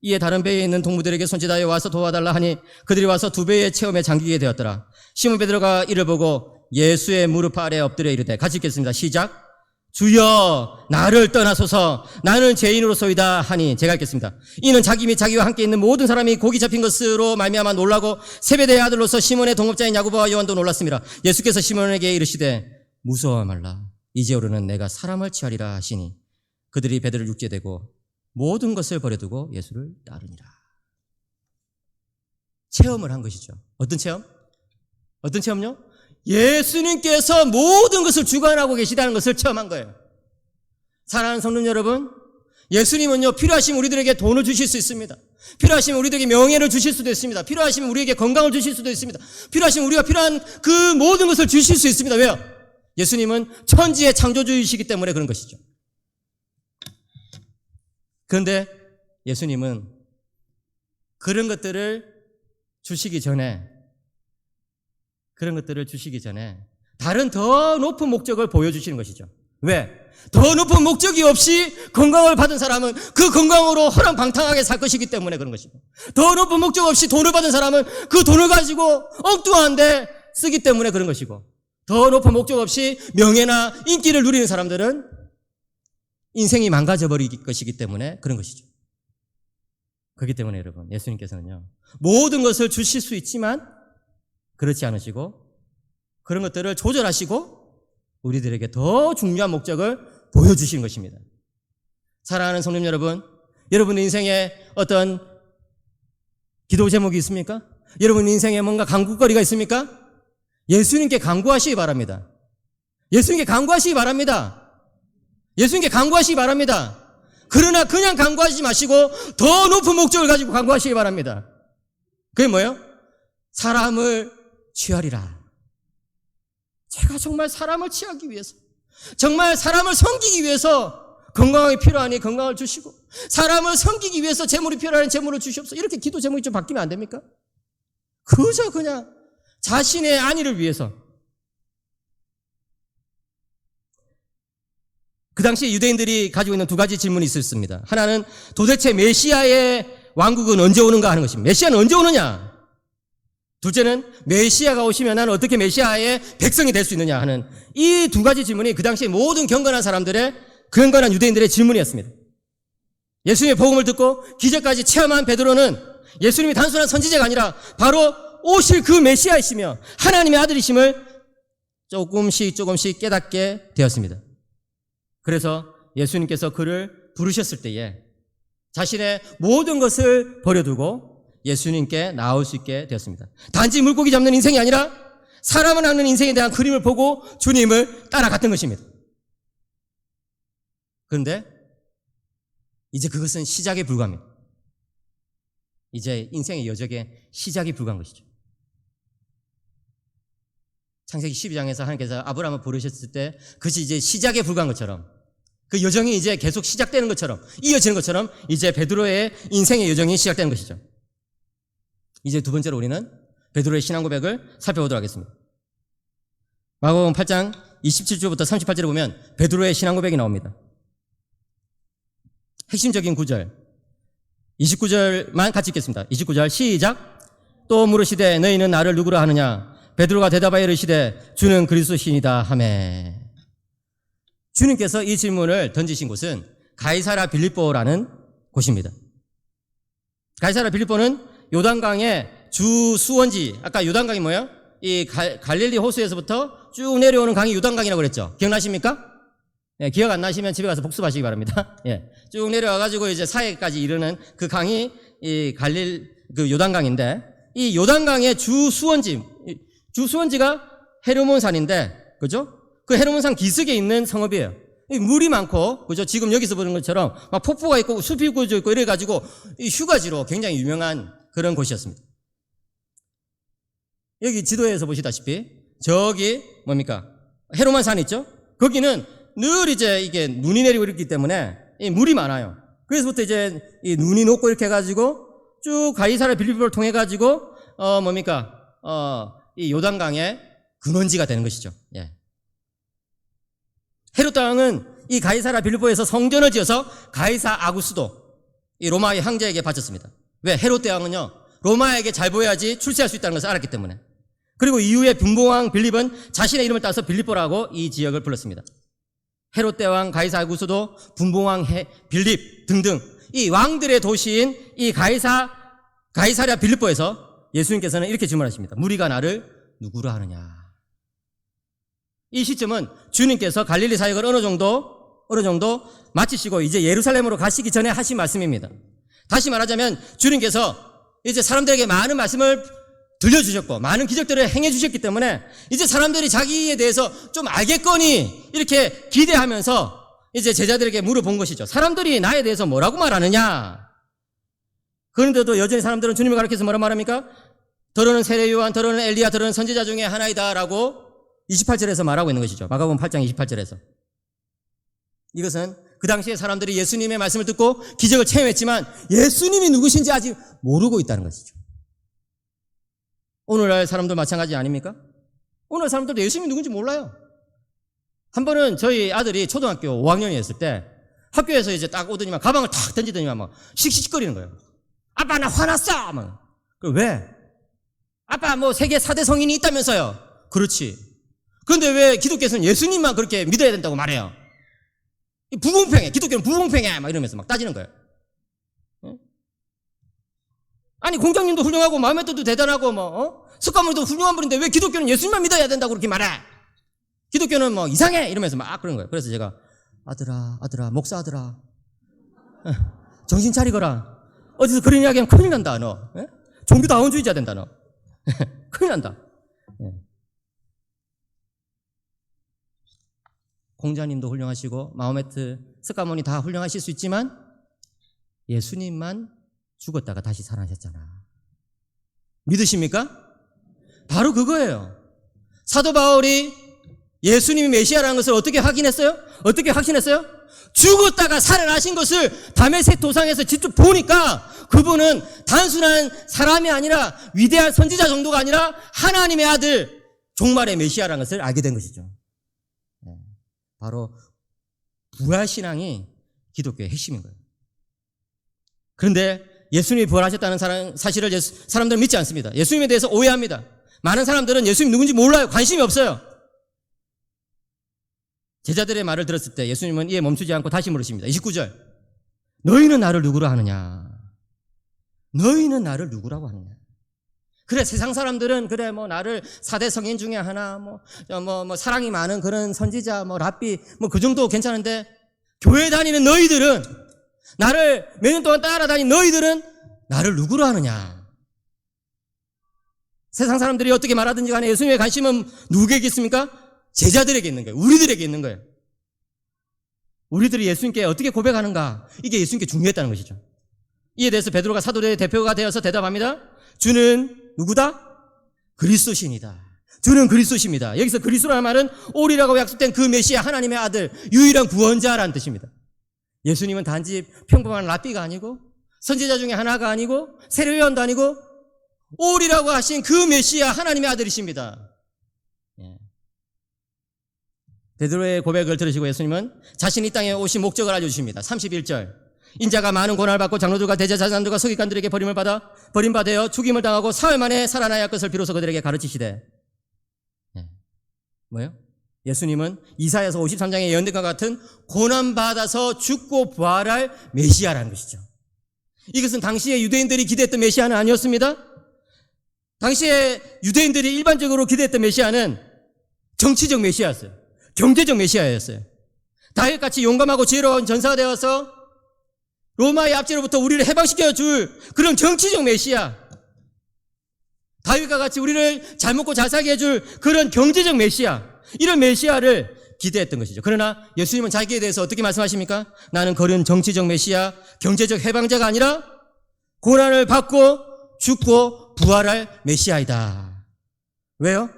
이에 다른 배에 있는 동무들에게 손짓하여 와서 도와달라 하니 그들이 와서 두 배의 체험에 잠기게 되었더라. 시몬 베드로가 이를 보고 예수의 무릎 아래 엎드려 이르되, 같이 읽겠습니다. 시작. 주여 나를 떠나소서, 나는 죄인으로소이다 하니, 제가 읽겠습니다. 이는 자기 및 자기와 함께 있는 모든 사람이 고기 잡힌 것으로 말미암아 놀라고 세베대의 아들로서 시몬의 동업자인 야고보와 요한도 놀랐습니다. 예수께서 시몬에게 이르시되 무서워 말라, 이제로는 내가 사람을 취하리라 하시니 그들이 베드로를 육제되고 모든 것을 버려두고 예수를 따르니라. 체험을 한 것이죠. 어떤 체험? 어떤 체험요? 예수님께서 모든 것을 주관하고 계시다는 것을 체험한 거예요. 사랑하는 성도 여러분, 예수님은요, 필요하시면 우리들에게 돈을 주실 수 있습니다. 필요하시면 우리들에게 명예를 주실 수도 있습니다. 필요하시면 우리에게 건강을 주실 수도 있습니다. 필요하시면 우리가 필요한 그 모든 것을 주실 수 있습니다. 왜요? 예수님은 천지의 창조주이시기 때문에 그런 것이죠. 그런데 예수님은 그런 것들을 주시기 전에 다른 더 높은 목적을 보여주시는 것이죠. 왜? 더 높은 목적이 없이 건강을 받은 사람은 그 건강으로 허랑방탕하게 살 것이기 때문에 그런 것이고, 더 높은 목적 없이 돈을 받은 사람은 그 돈을 가지고 엉뚱한데 쓰기 때문에 그런 것이고, 더 높은 목적 없이 명예나 인기를 누리는 사람들은 인생이 망가져버릴 것이기 때문에 그런 것이죠. 그렇기 때문에 여러분, 예수님께서는요, 모든 것을 주실 수 있지만 그렇지 않으시고 그런 것들을 조절하시고 우리들에게 더 중요한 목적을 보여주신 것입니다. 사랑하는 성도 여러분, 여러분 인생에 어떤 기도 제목이 있습니까? 여러분 인생에 뭔가 간구거리가 있습니까? 예수님께 간구하시기 바랍니다. 예수님께 간구하시기 바랍니다. 예수님께 간구하시기 바랍니다. 그러나 그냥 간구하지 마시고 더 높은 목적을 가지고 간구하시기 바랍니다. 그게 뭐예요? 사람을 취하리라. 제가 정말 사람을 취하기 위해서, 정말 사람을 섬기기 위해서 건강이 필요하니 건강을 주시고, 사람을 섬기기 위해서 재물이 필요하니 재물을 주시옵소서. 이렇게 기도 제목이 좀 바뀌면 안 됩니까? 그저 그냥 자신의 안위를 위해서. 그 당시 유대인들이 가지고 있는 두 가지 질문이 있었습니다. 하나는 도대체 메시아의 왕국은 언제 오는가 하는 것입니다. 메시아는 언제 오느냐? 둘째는 메시아가 오시면 나는 어떻게 메시아의 백성이 될 수 있느냐 하는 이 두 가지 질문이 그 당시 모든 경건한 사람들의, 경건한 유대인들의 질문이었습니다. 예수님의 복음을 듣고 기적까지 체험한 베드로는 예수님이 단순한 선지자가 아니라 바로 오실 그 메시아이시며 하나님의 아들이심을 조금씩 깨닫게 되었습니다. 그래서 예수님께서 그를 부르셨을 때에 자신의 모든 것을 버려두고 예수님께 나올 수 있게 되었습니다. 단지 물고기 잡는 인생이 아니라 사람을 낚는 인생에 대한 그림을 보고 주님을 따라갔던 것입니다. 그런데 이제 그것은 시작에 불과합니다. 이제 인생의 여정의 시작이 불과한 것이죠. 창세기 12장에서 하나님께서 아브라함을 부르셨을 때 그것이 이제 시작에 불과한 것처럼, 그 여정이 이제 계속 시작되는 것처럼, 이어지는 것처럼 이제 베드로의 인생의 여정이 시작되는 것이죠. 이제 두 번째로 우리는 베드로의 신앙 고백을 살펴보도록 하겠습니다. 마가복음 8장 27절부터 38절에 보면 베드로의 신앙 고백이 나옵니다. 핵심적인 구절 29절만 같이 읽겠습니다. 29절 시작. 또 물으시되 너희는 나를 누구라 하느냐? 베드로가 대답하여 이르시되 주는 그리스도시니이다 하매. 주님께서 이 질문을 던지신 곳은 가이사랴 빌립보라는 곳입니다. 가이사랴 빌립보는 요단강의 주 수원지, 아까 요단강이 뭐예요? 이 갈릴리 호수에서부터 쭉 내려오는 강이 요단강이라고 그랬죠. 기억나십니까? 예, 기억 안 나시면 집에 가서 복습하시기 바랍니다. 예, 쭉 내려와가지고 이제 사해까지 이르는 그 강이 이 그 요단강인데, 이 요단강의 주 수원지가 헤르몬산인데, 그죠? 그 헤르몬산 기슭에 있는 성읍이에요. 물이 많고, 그죠? 지금 여기서 보는 것처럼 막 폭포가 있고 숲이 꾸어져 있고 이래가지고 이 휴가지로 굉장히 유명한 그런 곳이었습니다. 여기 지도에서 보시다시피 저기 뭡니까? 헤르몬산 있죠? 거기는 늘 이제 이게 눈이 내리고 있기 때문에 이 물이 많아요. 그래서부터 이제 이 눈이 녹고 이렇게 해가지고 쭉 가이사랴 빌립보를 통해 가지고 이 요단강의 근원지가 되는 것이죠. 예. 헤롯 왕은 이 가이사랴 빌립보에서 성전을 지어서 가이사 아구스도 이 로마의 황제에게 바쳤습니다. 왜? 헤롯 대왕은요 로마에게 잘 보여야지 출세할 수 있다는 것을 알았기 때문에. 그리고 이후에 분봉왕 빌립은 자신의 이름을 따서 빌립보라고 이 지역을 불렀습니다. 헤롯 대왕, 가이사 아구스도, 분봉왕 빌립 등등 이 왕들의 도시인 이 가이사랴 빌립보에서 예수님께서는 이렇게 질문하십니다. 무리가 나를 누구라 하느냐? 이 시점은 주님께서 갈릴리 사역을 어느 정도 마치시고 이제 예루살렘으로 가시기 전에 하신 말씀입니다. 다시 말하자면 주님께서 이제 사람들에게 많은 말씀을 들려주셨고 많은 기적들을 행해 주셨기 때문에 이제 사람들이 자기에 대해서 좀 알겠거니 이렇게 기대하면서 이제 제자들에게 물어본 것이죠. 사람들이 나에 대해서 뭐라고 말하느냐? 그런데도 여전히 사람들은 주님을 가리켜서 뭐라 말합니까? 더러는 세례 요한, 더러는 엘리야, 더러는 선지자 중에 하나이다 라고 28절에서 말하고 있는 것이죠. 마가복음 8장 28절에서. 이것은 그 당시에 사람들이 예수님의 말씀을 듣고 기적을 체험했지만 예수님이 누구신지 아직 모르고 있다는 것이죠. 오늘날 사람들 마찬가지 아닙니까? 오늘 사람들도 예수님이 누군지 몰라요. 한 번은 저희 아들이 초등학교 5학년이었을 때 학교에서 이제 딱 오더니만 가방을 탁 던지더니만 막 씩씩거리는 거예요. 아빠 나 화났어! 막. 왜? 아빠 뭐 세계 4대 성인이 있다면서요. 그렇지. 그런데 왜 기독교에서는 예수님만 그렇게 믿어야 된다고 말해요? 부공평해. 기독교는 부공평해. 막 이러면서 막 따지는 거예요. 아니 공장님도 훌륭하고 마음에도 대단하고 석가모니도 훌륭한 분인데 왜 기독교는 예수님만 믿어야 된다고 그렇게 말해? 기독교는 뭐 이상해 이러면서 막 그런 거예요. 그래서 제가 아들아 목사 아들아 정신 차리거라. 어디서 그런 이야기하면 큰일 난다 너. 종교다원주의자 된다 너. 큰일 난다. 공자님도 훌륭하시고 마호메트, 석가모니 다 훌륭하실 수 있지만 예수님만 죽었다가 다시 살아나셨잖아. 믿으십니까? 바로 그거예요. 사도 바울이 예수님이 메시아라는 것을 어떻게 확인했어요? 어떻게 확신했어요? 죽었다가 살아나신 것을 다메섹 도상에서 직접 보니까 그분은 단순한 사람이 아니라 위대한 선지자 정도가 아니라 하나님의 아들 종말의 메시아라는 것을 알게 된 것이죠. 바로 부활신앙이 기독교의 핵심인 거예요. 그런데 예수님이 부활하셨다는 사실을 사람들은 믿지 않습니다. 예수님에 대해서 오해합니다. 많은 사람들은 예수님 누군지 몰라요. 관심이 없어요. 제자들의 말을 들었을 때 예수님은 이에 멈추지 않고 다시 물으십니다. 29절. 너희는 나를 누구라 하느냐? 너희는 나를 누구라고 하느냐? 그래, 세상 사람들은 그래, 나를 4대 성인 중에 하나, 사랑이 많은 그런 선지자, 랍비, 그 정도 괜찮은데, 교회 다니는 너희들은 나를 몇 년 동안 따라다닌 너희들은 나를 누구로 하느냐? 세상 사람들이 어떻게 말하든지 간에 예수님의 관심은 누구에게 있습니까? 제자들에게 있는 거예요. 우리들에게 있는 거예요. 우리들이 예수님께 어떻게 고백하는가? 이게 예수님께 중요했다는 것이죠. 이에 대해서 베드로가 사도들의 대표가 되어서 대답합니다. 주는 누구다? 그리스도신이다. 주는 그리스도십니다. 여기서 그리스도라는 말은 오리라고 약속된 그 메시아, 하나님의 아들, 유일한 구원자라는 뜻입니다. 예수님은 단지 평범한 랍비가 아니고 선지자 중에 하나가 아니고 세례요한도 아니고 오리라고 하신 그 메시아, 하나님의 아들이십니다. 베드로의 고백을 들으시고 예수님은 자신이 이 땅에 오신 목적을 알려주십니다. 31절. 인자가 많은 고난을 받고 장로들과 대제사장들과 서기관들에게 버림받아 죽임을 당하고 사흘 만에 살아나야 할 것을 비로소 그들에게 가르치시되. 뭐예요? 예수님은 이사야서 53장의 예언된 것 같은 고난받아서 죽고 부활할 메시아라는 것이죠. 이것은 당시에 유대인들이 기대했던 메시아는 아니었습니다. 당시에 유대인들이 일반적으로 기대했던 메시아는 정치적 메시아였어요. 경제적 메시아였어요. 다윗같이 용감하고 지혜로운 전사가 되어서 로마의 압제로부터 우리를 해방시켜 줄 그런 정치적 메시아, 다윗과 같이 우리를 잘 먹고 잘 살게 해줄 그런 경제적 메시아, 이런 메시아를 기대했던 것이죠. 그러나 예수님은 자기에 대해서 어떻게 말씀하십니까? 나는 그런 정치적 메시아, 경제적 해방자가 아니라 고난을 받고 죽고 부활할 메시아이다. 왜요?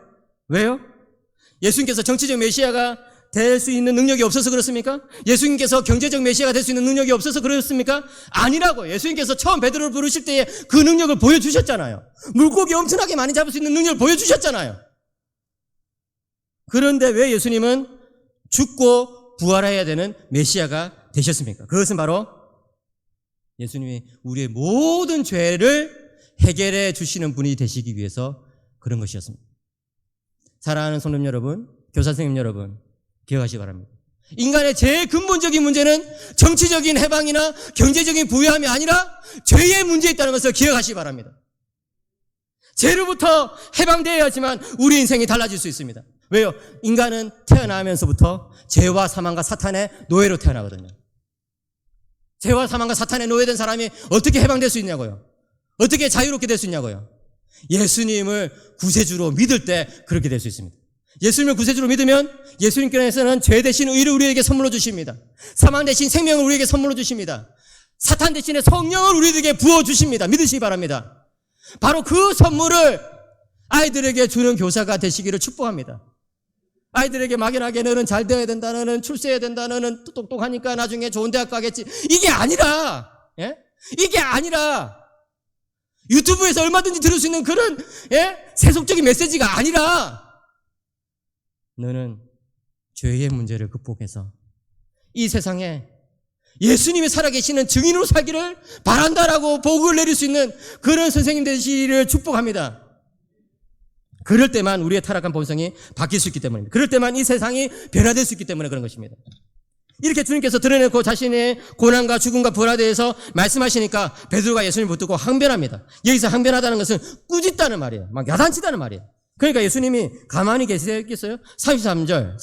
예수님께서 정치적 메시아가 될 수 있는 능력이 없어서 그렇습니까? 예수님께서 경제적 메시아가 될 수 있는 능력이 없어서 그렇습니까? 아니라고. 예수님께서 처음 베드로를 부르실 때에 그 능력을 보여주셨잖아요. 물고기 엄청나게 많이 잡을 수 있는 능력을 보여주셨잖아요. 그런데 왜 예수님은 죽고 부활해야 되는 메시아가 되셨습니까? 그것은 바로 예수님이 우리의 모든 죄를 해결해 주시는 분이 되시기 위해서 그런 것이었습니다. 사랑하는 성도 여러분, 교사 선생님 여러분, 기억하시기 바랍니다. 인간의 제일 근본적인 문제는 정치적인 해방이나 경제적인 부유함이 아니라 죄의 문제에 있다는 것을 기억하시기 바랍니다. 죄로부터 해방되어야지만 우리 인생이 달라질 수 있습니다. 왜요? 인간은 태어나면서부터 죄와 사망과 사탄의 노예로 태어나거든요. 죄와 사망과 사탄의 노예된 사람이 어떻게 해방될 수 있냐고요? 어떻게 자유롭게 될 수 있냐고요? 예수님을 구세주로 믿을 때 그렇게 될 수 있습니다. 예수님을 구세주로 믿으면 예수님께서는 죄 대신 의를 우리에게 선물로 주십니다. 사망 대신 생명을 우리에게 선물로 주십니다. 사탄 대신에 성령을 우리에게 부어주십니다. 믿으시기 바랍니다. 바로 그 선물을 아이들에게 주는 교사가 되시기를 축복합니다. 아이들에게 막연하게 너는 잘 되어야 된다, 너는 출세해야 된다, 너는 똑똑하니까 나중에 좋은 대학 가겠지, 이게 아니라, 이게 아니라 유튜브에서 얼마든지 들을 수 있는 그런 세속적인 메시지가 아니라 너는 죄의 문제를 극복해서 이 세상에 예수님이 살아계시는 증인으로 살기를 바란다라고 복을 내릴 수 있는 그런 선생님 되시기를 축복합니다. 그럴 때만 우리의 타락한 본성이 바뀔 수 있기 때문입니다. 그럴 때만 이 세상이 변화될 수 있기 때문에 그런 것입니다. 이렇게 주님께서 드러내고 자신의 고난과 죽음과 부활에 대해서 말씀하시니까 베드로가 예수님을 붙들고 항변합니다. 여기서 항변하다는 것은 꾸짖다는 말이에요. 막 야단치다는 말이에요. 그러니까 예수님이 가만히 계시겠어요? 33절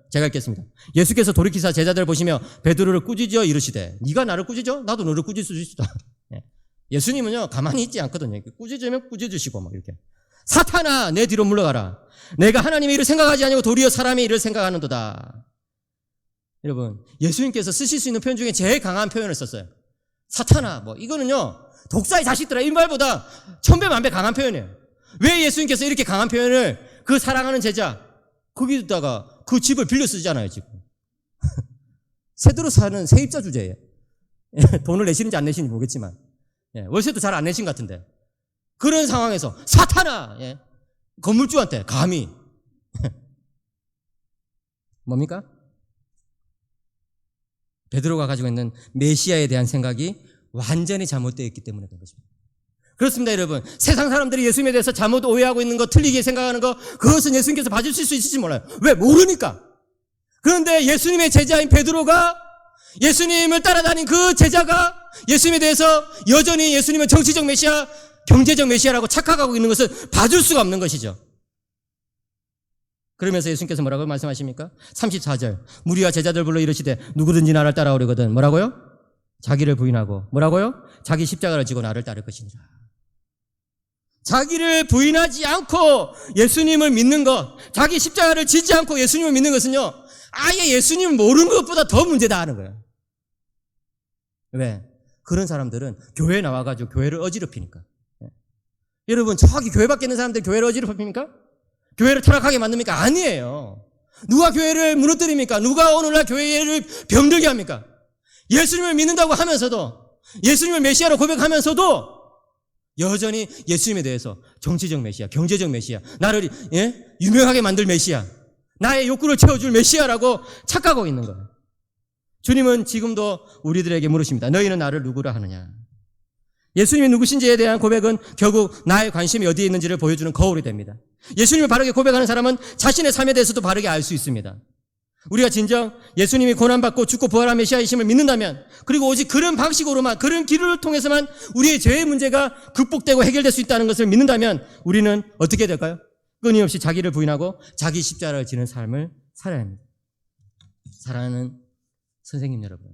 제가 읽겠습니다. 예수께서 돌이키사 제자들을 보시며 베드로를 꾸짖어 이르시되 네가 나를 꾸짖어? 나도 너를 꾸짖을 수 있다. 예수님은요 가만히 있지 않거든요. 꾸짖으면 꾸짖으시고 막 이렇게. 사탄아 내 뒤로 물러가라. 내가 하나님의 일을 생각하지 아니고 도리어 사람의 일을 생각하는도다. 여러분, 예수님께서 쓰실 수 있는 표현 중에 제일 강한 표현을 썼어요. 사탄아, 이거는요, 독사의 자식들아, 이 말보다 천배 만배 강한 표현이에요. 왜 예수님께서 이렇게 강한 표현을 그 사랑하는 제자, 거기다가 그 집을 빌려 쓰잖아요, 지금. 세대로 사는 세입자 주제예요. 돈을 내시는지 안 내시는지 모르겠지만. 월세도 잘 안 내신 것 같은데. 그런 상황에서, 사탄아! 건물주한테 감히. 뭡니까? 베드로가 가지고 있는 메시아에 대한 생각이 완전히 잘못되어 있기 때문에 그런 것입니다. 그렇습니다, 여러분. 세상 사람들이 예수님에 대해서 잘못 오해하고 있는 거, 틀리게 생각하는 거, 그것은 예수님께서 봐주실 수 있을지 몰라요. 왜? 모르니까. 그런데 예수님의 제자인 베드로가 예수님을 따라다닌 그 제자가 예수님에 대해서 여전히 예수님은 정치적 메시아, 경제적 메시아라고 착각하고 있는 것을 봐줄 수가 없는 것이죠. 그러면서 예수님께서 뭐라고 말씀하십니까? 34절. 무리와 제자들 불러 이르시되 누구든지 나를 따라오려거든 뭐라고요? 자기를 부인하고 뭐라고요? 자기 십자가를 지고 나를 따를 것이니라. 자기를 부인하지 않고 예수님을 믿는 것, 자기 십자가를 지지 않고 예수님을 믿는 것은요, 아예 예수님을 모르는 것보다 더 문제다 하는 거예요. 왜? 그런 사람들은 교회에 나와가지고 교회를 어지럽히니까. 여러분, 저기 교회 밖에 있는 사람들 교회를 어지럽힙니까? 교회를 타락하게 만듭니까? 아니에요. 누가 교회를 무너뜨립니까? 누가 오늘날 교회를 병들게 합니까? 예수님을 믿는다고 하면서도, 예수님을 메시아로 고백하면서도 여전히 예수님에 대해서 정치적 메시아, 경제적 메시아, 나를 유명하게 만들 메시아, 나의 욕구를 채워줄 메시아라고 착각하고 있는 거예요. 주님은 지금도 우리들에게 물으십니다. 너희는 나를 누구라 하느냐? 예수님이 누구신지에 대한 고백은 결국 나의 관심이 어디에 있는지를 보여주는 거울이 됩니다. 예수님을 바르게 고백하는 사람은 자신의 삶에 대해서도 바르게 알 수 있습니다. 우리가 진정 예수님이 고난받고 죽고 부활한 메시아이심을 믿는다면, 그리고 오직 그런 방식으로만, 그런 길을 통해서만 우리의 죄의 문제가 극복되고 해결될 수 있다는 것을 믿는다면 우리는 어떻게 될까요? 끊임없이 자기를 부인하고 자기 십자가를 지는 삶을 살아야 합니다. 사랑하는 선생님 여러분,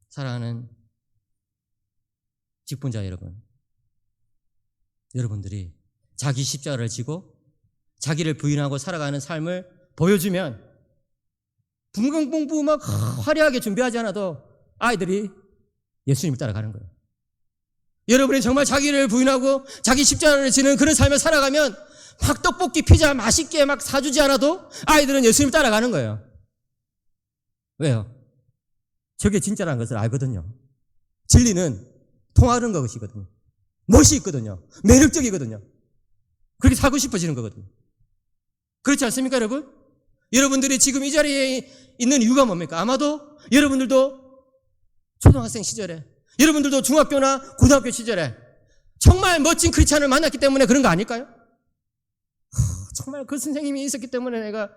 사랑하는 직분자 여러분, 여러분들이 자기 십자가를 지고 자기를 부인하고 살아가는 삶을 보여주면 분명공부 막 화려하게 준비하지 않아도 아이들이 예수님을 따라가는 거예요. 여러분이 정말 자기를 부인하고 자기 십자가를 지는 그런 삶을 살아가면 막 떡볶이, 피자 맛있게 막 사주지 않아도 아이들은 예수님을 따라가는 거예요. 왜요? 저게 진짜라는 것을 알거든요. 진리는 통하는 것이거든요. 멋이 있거든요. 매력적이거든요. 그렇게 살고 싶어지는 거거든요. 그렇지 않습니까, 여러분? 여러분들이 지금 이 자리에 있는 이유가 뭡니까? 아마도 여러분들도 초등학생 시절에, 여러분들도 중학교나 고등학교 시절에 정말 멋진 크리스찬을 만났기 때문에 그런 거 아닐까요? 정말 그 선생님이 있었기 때문에 내가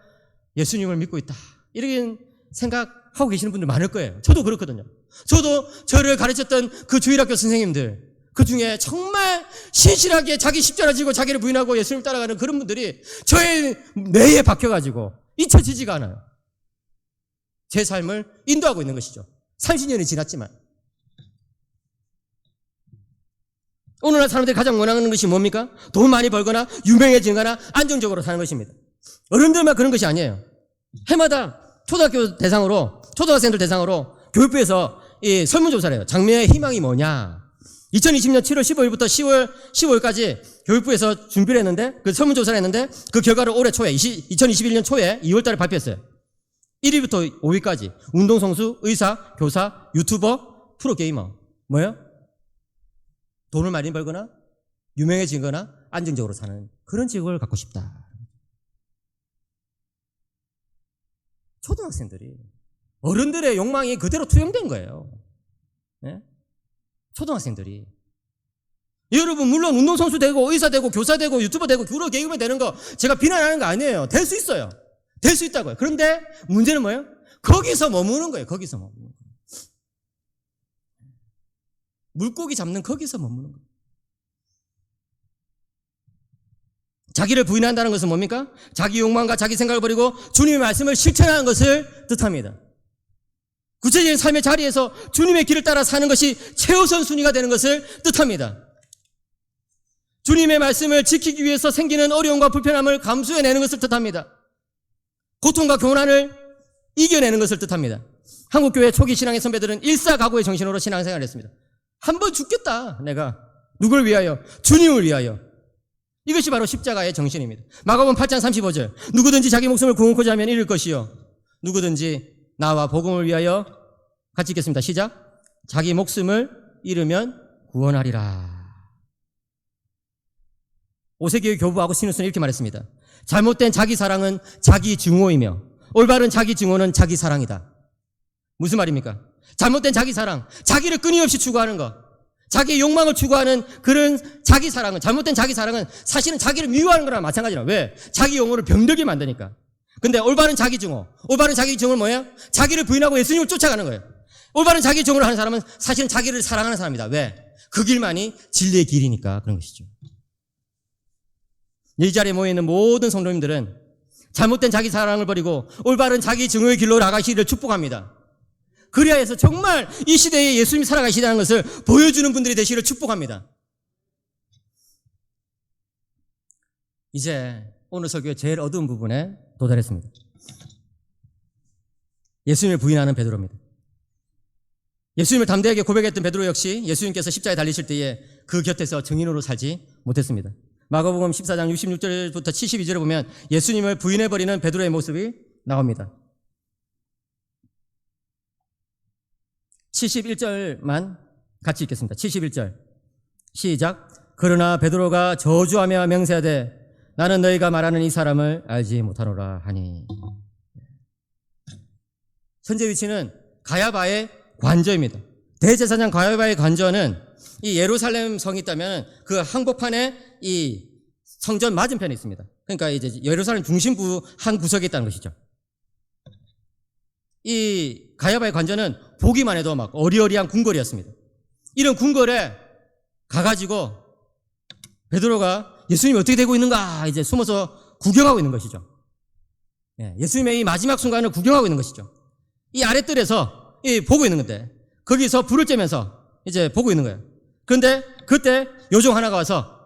예수님을 믿고 있다, 이렇게 생각하고 계시는 분들 많을 거예요. 저도 그렇거든요. 저도 저를 가르쳤던 그 주일학교 선생님들, 그 중에 정말 신실하게 자기 십자가 지고 자기를 부인하고 예수님을 따라가는 그런 분들이 저의 뇌에 박혀가지고 잊혀지지가 않아요. 제 삶을 인도하고 있는 것이죠. 30년이 지났지만. 오늘날 사람들이 가장 원하는 것이 뭡니까? 돈 많이 벌거나 유명해지거나 안정적으로 사는 것입니다. 어른들만 그런 것이 아니에요. 해마다 초등학생들 대상으로 교육부에서 이 설문조사를 해요. 장래의 희망이 뭐냐? 2020년 7월 15일부터 10월까지 교육부에서 준비를 했는데, 그 설문조사를 했는데, 그 결과를 올해 초에, 2021년 초에 2월 달에 발표했어요. 1위부터 5위까지. 운동선수, 의사, 교사, 유튜버, 프로게이머. 뭐예요? 돈을 많이 벌거나, 유명해지거나, 안정적으로 사는 그런 직업을 갖고 싶다. 초등학생들이, 어른들의 욕망이 그대로 투영된 거예요. 네? 초등학생들이. 여러분, 물론 운동선수 되고 의사 되고 교사 되고 유튜버 되고 프로게이머 되는 거 제가 비난하는 거 아니에요. 될 수 있어요. 될 수 있다고요. 그런데 문제는 뭐예요? 거기서 머무는 거예요. 거기서 머무는 거예요. 물고기 잡는 거기서 머무는 거예요. 자기를 부인한다는 것은 뭡니까? 자기 욕망과 자기 생각을 버리고 주님의 말씀을 실천하는 것을 뜻합니다. 구체적인 삶의 자리에서 주님의 길을 따라 사는 것이 최우선 순위가 되는 것을 뜻합니다. 주님의 말씀을 지키기 위해서 생기는 어려움과 불편함을 감수해내는 것을 뜻합니다. 고통과 고난을 이겨내는 것을 뜻합니다. 한국교회 초기 신앙의 선배들은 일사각오의 정신으로 신앙생활을 했습니다. 한 번 죽겠다, 내가. 누굴 위하여? 주님을 위하여. 이것이 바로 십자가의 정신입니다. 마가복음 8장 35절. 누구든지 자기 목숨을 구원코자 하면 잃을 것이요, 누구든지 나와 복음을 위하여, 같이 읽겠습니다. 시작. 자기 목숨을 잃으면 구원하리라. 5세기의 교부 아구스티누스는 이렇게 말했습니다. 잘못된 자기 사랑은 자기 증오이며 올바른 자기 증오는 자기 사랑이다. 무슨 말입니까? 잘못된 자기 사랑, 자기를 끊임없이 추구하는 것, 자기의 욕망을 추구하는 그런 자기 사랑은, 잘못된 자기 사랑은 사실은 자기를 미워하는 거랑 마찬가지라. 왜? 자기 영혼을 병들게 만드니까. 근데 올바른 자기 증오는 뭐예요? 자기를 부인하고 예수님을 쫓아가는 거예요. 올바른 자기 증오를 하는 사람은 사실은 자기를 사랑하는 사람이다. 왜? 그 길만이 진리의 길이니까 그런 것이죠. 이 자리에 모여있는 모든 성도님들은 잘못된 자기 사랑을 버리고 올바른 자기 증오의 길로 나가시기를 축복합니다. 그래야 해서 정말 이 시대에 예수님이 살아가시다는 것을 보여주는 분들이 되시기를 축복합니다. 이제 오늘 설교의 제일 어두운 부분에 도달했습니다. 예수님을 부인하는 베드로입니다. 예수님을 담대하게 고백했던 베드로 역시 예수님께서 십자가에 달리실 때에 그 곁에서 증인으로 살지 못했습니다. 마가복음 14장 66절부터 72절에 보면 예수님을 부인해버리는 베드로의 모습이 나옵니다. 71절만 같이 읽겠습니다. 71절 시작. 그러나 베드로가 저주하며 맹세하되 나는 너희가 말하는 이 사람을 알지 못하노라 하니. 현재 위치는 가야바의 관저입니다. 대제사장 가야바의 관저는 이 예루살렘 성이 있다면 그 항복판에 이 성전 맞은편에 있습니다. 그러니까 이제 예루살렘 중심부 한 구석에 있다는 것이죠. 이 가야바의 관저는 보기만 해도 막 어리어리한 궁궐이었습니다. 이런 궁궐에 가가지고 베드로가 예수님이 어떻게 되고 있는가 이제 숨어서 구경하고 있는 것이죠. 예수님의 이 마지막 순간을 구경하고 있는 것이죠. 이 아랫뜰에서 보고 있는 건데 거기서 불을 쬐면서 이제 보고 있는 거예요. 그런데 그때 요종 하나가 와서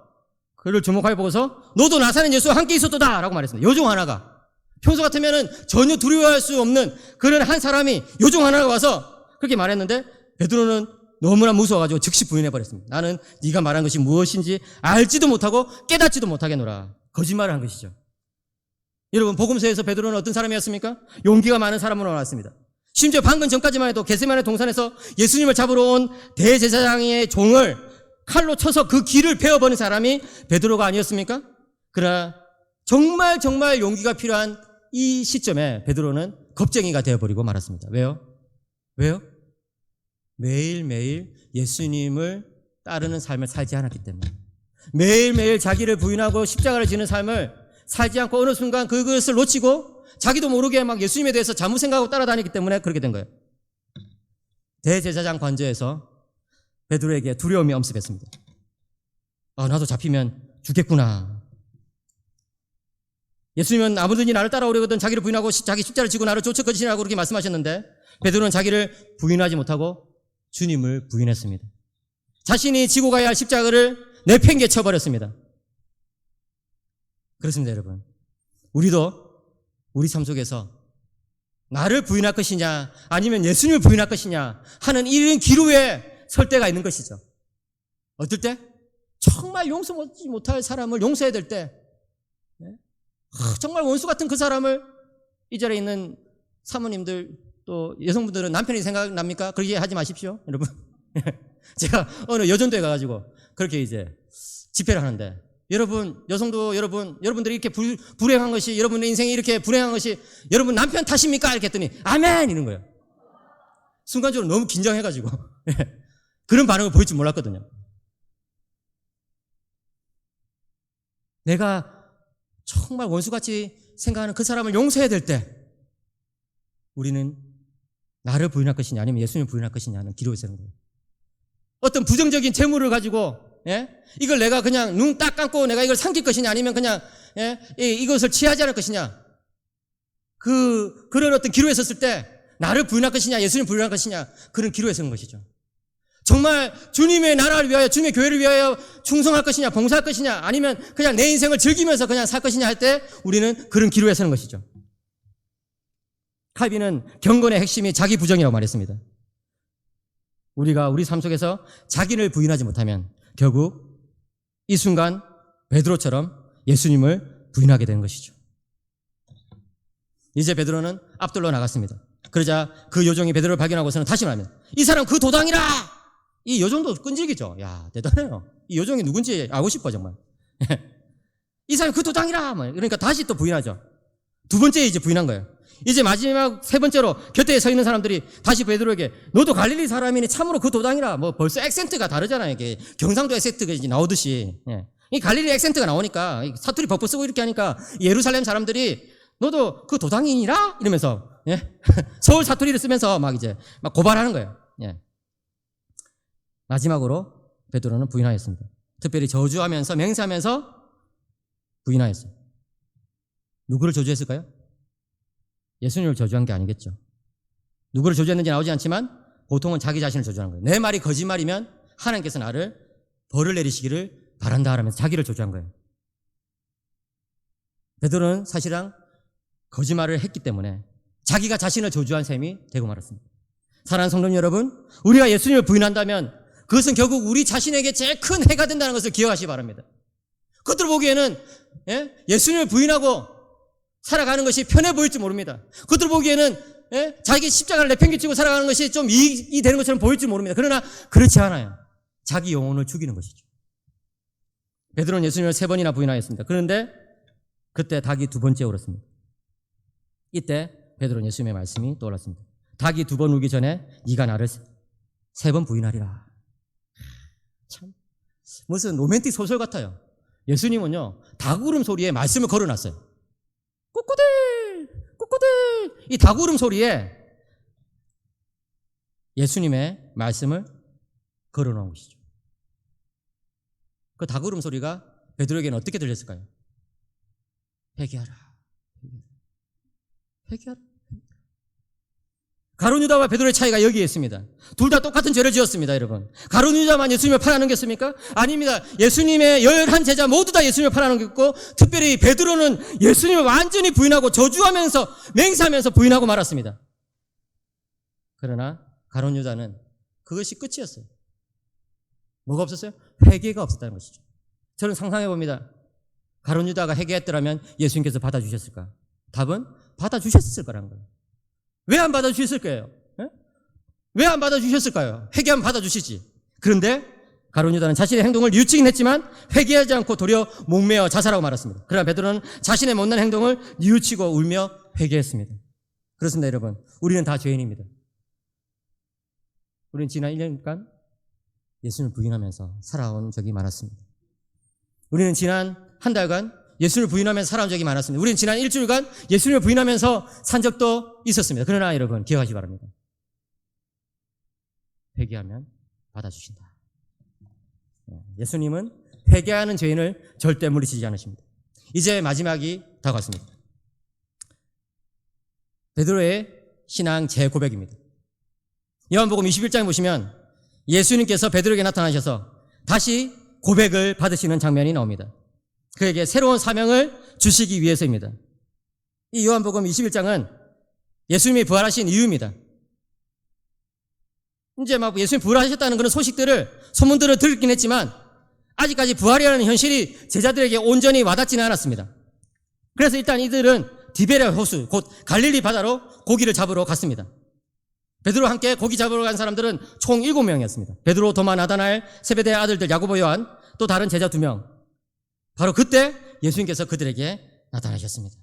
그를 주목하여 보고서 너도 나사렛 예수와 함께 있었도다 라고 말했습니다. 요종 하나가. 평소 같으면은 전혀 두려워할 수 없는 그런 한 사람이 요종 하나가 와서 그렇게 말했는데 베드로는 너무나 무서워가지고 즉시 부인해버렸습니다. 나는 네가 말한 것이 무엇인지 알지도 못하고 깨닫지도 못하겠노라. 거짓말을 한 것이죠. 여러분 복음서에서 베드로는 어떤 사람이었습니까? 용기가 많은 사람으로 나왔습니다. 심지어 방금 전까지만 해도 겟세마네 동산에서 예수님을 잡으러 온 대제사장의 종을 칼로 쳐서 그 귀를 베어버린 사람이 베드로가 아니었습니까? 그러나 정말 용기가 필요한 이 시점에 베드로는 겁쟁이가 되어버리고 말았습니다. 왜요? 매일매일 예수님을 따르는 삶을 살지 않았기 때문에, 매일매일 자기를 부인하고 십자가를 지는 삶을 살지 않고 어느 순간 그것을 놓치고 자기도 모르게 막 예수님에 대해서 잘못 생각하고 따라다니기 때문에 그렇게 된 거예요. 대제사장 관저에서 베드로에게 두려움이 엄습했습니다. 나도 잡히면 죽겠구나. 예수님은 아무든지 나를 따라오려거든 자기를 부인하고 자기 십자를 지고 나를 쫓아 거지시라고 그렇게 말씀하셨는데 베드로는 자기를 부인하지 못하고 주님을 부인했습니다. 자신이 지고 가야 할 십자가를 내팽개쳐 버렸습니다. 그렇습니다, 여러분. 우리도 우리 삶 속에서 나를 부인할 것이냐 아니면 예수님을 부인할 것이냐 하는 이런 기로에 설 때가 있는 것이죠. 어떨 때? 정말 용서하지 못할 사람을 용서해야 될 때, 정말 원수 같은 그 사람을, 이 자리에 있는 사모님들 또 여성분들은 남편이 생각납니까? 그렇게 하지 마십시오, 여러분. 제가 어느 여전도에 가가지고 그렇게 이제 집회를 하는데, 여러분, 여성도 여러분들이 이렇게 불행한 것이, 여러분의 인생이 이렇게 불행한 것이 여러분 남편 탓입니까? 이렇게 했더니 아멘! 이런 거예요. 순간적으로 너무 긴장해가지고 그런 반응을 보일 줄 몰랐거든요. 내가 정말 원수같이 생각하는 그 사람을 용서해야 될 때 우리는 나를 부인할 것이냐 아니면 예수님을 부인할 것이냐 하는 기로에 서는 거예요. 어떤 부정적인 재물을 가지고 이걸 내가 그냥 눈 딱 감고 내가 이걸 삼킬 것이냐 아니면 그냥 이것을 취하지 않을 것이냐, 그런 어떤 기로에 섰을 때 나를 부인할 것이냐 예수님을 부인할 것이냐, 그런 기로에 서는 것이죠. 정말 주님의 나라를 위하여 주님의 교회를 위하여 충성할 것이냐 봉사할 것이냐 아니면 그냥 내 인생을 즐기면서 그냥 살 것이냐 할 때 우리는 그런 기로에 서는 것이죠. 칼빈은 경건의 핵심이 자기 부정이라고 말했습니다. 우리가 우리 삶 속에서 자기를 부인하지 못하면 결국 이 순간 베드로처럼 예수님을 부인하게 되는 것이죠. 이제 베드로는 앞돌러 나갔습니다. 그러자 그 요정이 베드로를 발견하고서는 다시 말하면 이 사람 그 도당이라! 이 요정도 끈질기죠. 야, 대단해요. 이 요정이 누군지 알고 싶어 정말. 이 사람 그 도당이라! 그러니까 다시 또 부인하죠. 두 번째 이제 부인한 거예요. 이제 마지막 세 번째로 곁에 서 있는 사람들이 다시 베드로에게 너도 갈릴리 사람이니 참으로 그 도당이라. 뭐 벌써 액센트가 다르잖아요. 이게 경상도 액센트가 이제 나오듯이. 이 갈릴리 액센트가 나오니까 사투리 벅벅 쓰고 이렇게 하니까 예루살렘 사람들이 너도 그 도당이니라? 이러면서 서울 사투리를 쓰면서 막 이제 막 고발하는 거예요. 마지막으로 베드로는 부인하였습니다. 특별히 저주하면서 맹세하면서 부인하였어요. 누구를 저주했을까요? 예수님을 저주한 게 아니겠죠. 누구를 저주했는지 나오지 않지만 보통은 자기 자신을 저주하는 거예요. 내 말이 거짓말이면 하나님께서 나를 벌을 내리시기를 바란다 하면서 자기를 저주한 거예요. 베드로는 사실상 거짓말을 했기 때문에 자기가 자신을 저주한 셈이 되고 말았습니다. 사랑하는 성도님 여러분, 우리가 예수님을 부인한다면 그것은 결국 우리 자신에게 제일 큰 해가 된다는 것을 기억하시기 바랍니다. 그것들 보기에는 예수님을 부인하고 살아가는 것이 편해 보일지 모릅니다. 그것들 보기에는 자기 십자가를 내팽개치고 살아가는 것이 좀 이익이 되는 것처럼 보일지 모릅니다. 그러나 그렇지 않아요. 자기 영혼을 죽이는 것이죠. 베드로는 예수님을 3번이나 부인하였습니다. 그런데 그때 닭이 2번째 울었습니다. 이때 베드로는 예수님의 말씀이 떠올랐습니다. 닭이 2번 울기 전에 네가 나를 3번 부인하리라. 참 무슨 로맨틱 소설 같아요. 예수님은요, 닭 울음 소리에 말씀을 걸어놨어요. 꼬꼬들 꼬꼬들, 이 닭 울음 소리에 예수님의 말씀을 걸어놓은 것이죠. 그 닭 울음 소리가 베드로에게는 어떻게 들렸을까요? 회개하라, 회개하라. 가룟 유다와 베드로의 차이가 여기에 있습니다. 둘 다 똑같은 죄를 지었습니다, 여러분. 가룟 유다만 예수님을 팔아넘겼습니까? 아닙니다. 예수님의 11 제자 모두 다 예수님을 팔아넘겼고, 특별히 베드로는 예수님을 완전히 부인하고 저주하면서 맹세하면서 부인하고 말았습니다. 그러나 가룟 유다는 그것이 끝이었어요. 뭐가 없었어요? 회개가 없었다는 것이죠. 저는 상상해 봅니다. 가룟 유다가 회개했더라면 예수님께서 받아주셨을까? 답은 받아주셨을 거라는 거예요. 왜 안 받아주셨을 거예요? 왜 안 받아주셨을까요? 회개하면 받아주시지. 그런데 가룟 유다는 자신의 행동을 뉘우치긴 했지만 회개하지 않고 도리어 목매어 자살하고 말았습니다. 그러나 베드로는 자신의 못난 행동을 뉘우치고 울며 회개했습니다. 그렇습니다, 여러분. 우리는 다 죄인입니다. 우리는 지난 1년간 예수님을 부인하면서 살아온 적이 많았습니다. 우리는 지난 한 달간 예수님을 부인하면서 살아온 적이 많았습니다. 우리는 지난 일주일간 예수님을 부인하면서 산 적도 있었습니다. 그러나 여러분 기억하시기 바랍니다. 회개하면 받아주신다. 예수님은 회개하는 죄인을 절대 물리치지 않으십니다. 이제 마지막이 다가왔습니다. 베드로의 신앙 재고백입니다. 요한복음 21장에 보시면 예수님께서 베드로에게 나타나셔서 다시 고백을 받으시는 장면이 나옵니다. 그에게 새로운 사명을 주시기 위해서입니다. 이 요한복음 21장은 예수님이 부활하신 이유입니다. 이제 막 예수님이 부활하셨다는 그런 소식들을, 소문들을 듣긴 했지만 아직까지 부활이라는 현실이 제자들에게 온전히 와닿지는 않았습니다. 그래서 일단 이들은 디베랴 호수, 곧 갈릴리 바다로 고기를 잡으러 갔습니다. 베드로와 함께 고기 잡으러 간 사람들은 총 7명이었습니다. 베드로, 도마, 나다나엘, 세베대의 아들들 야고보, 요한, 또 다른 제자 2명. 바로 그때 예수님께서 그들에게 나타나셨습니다.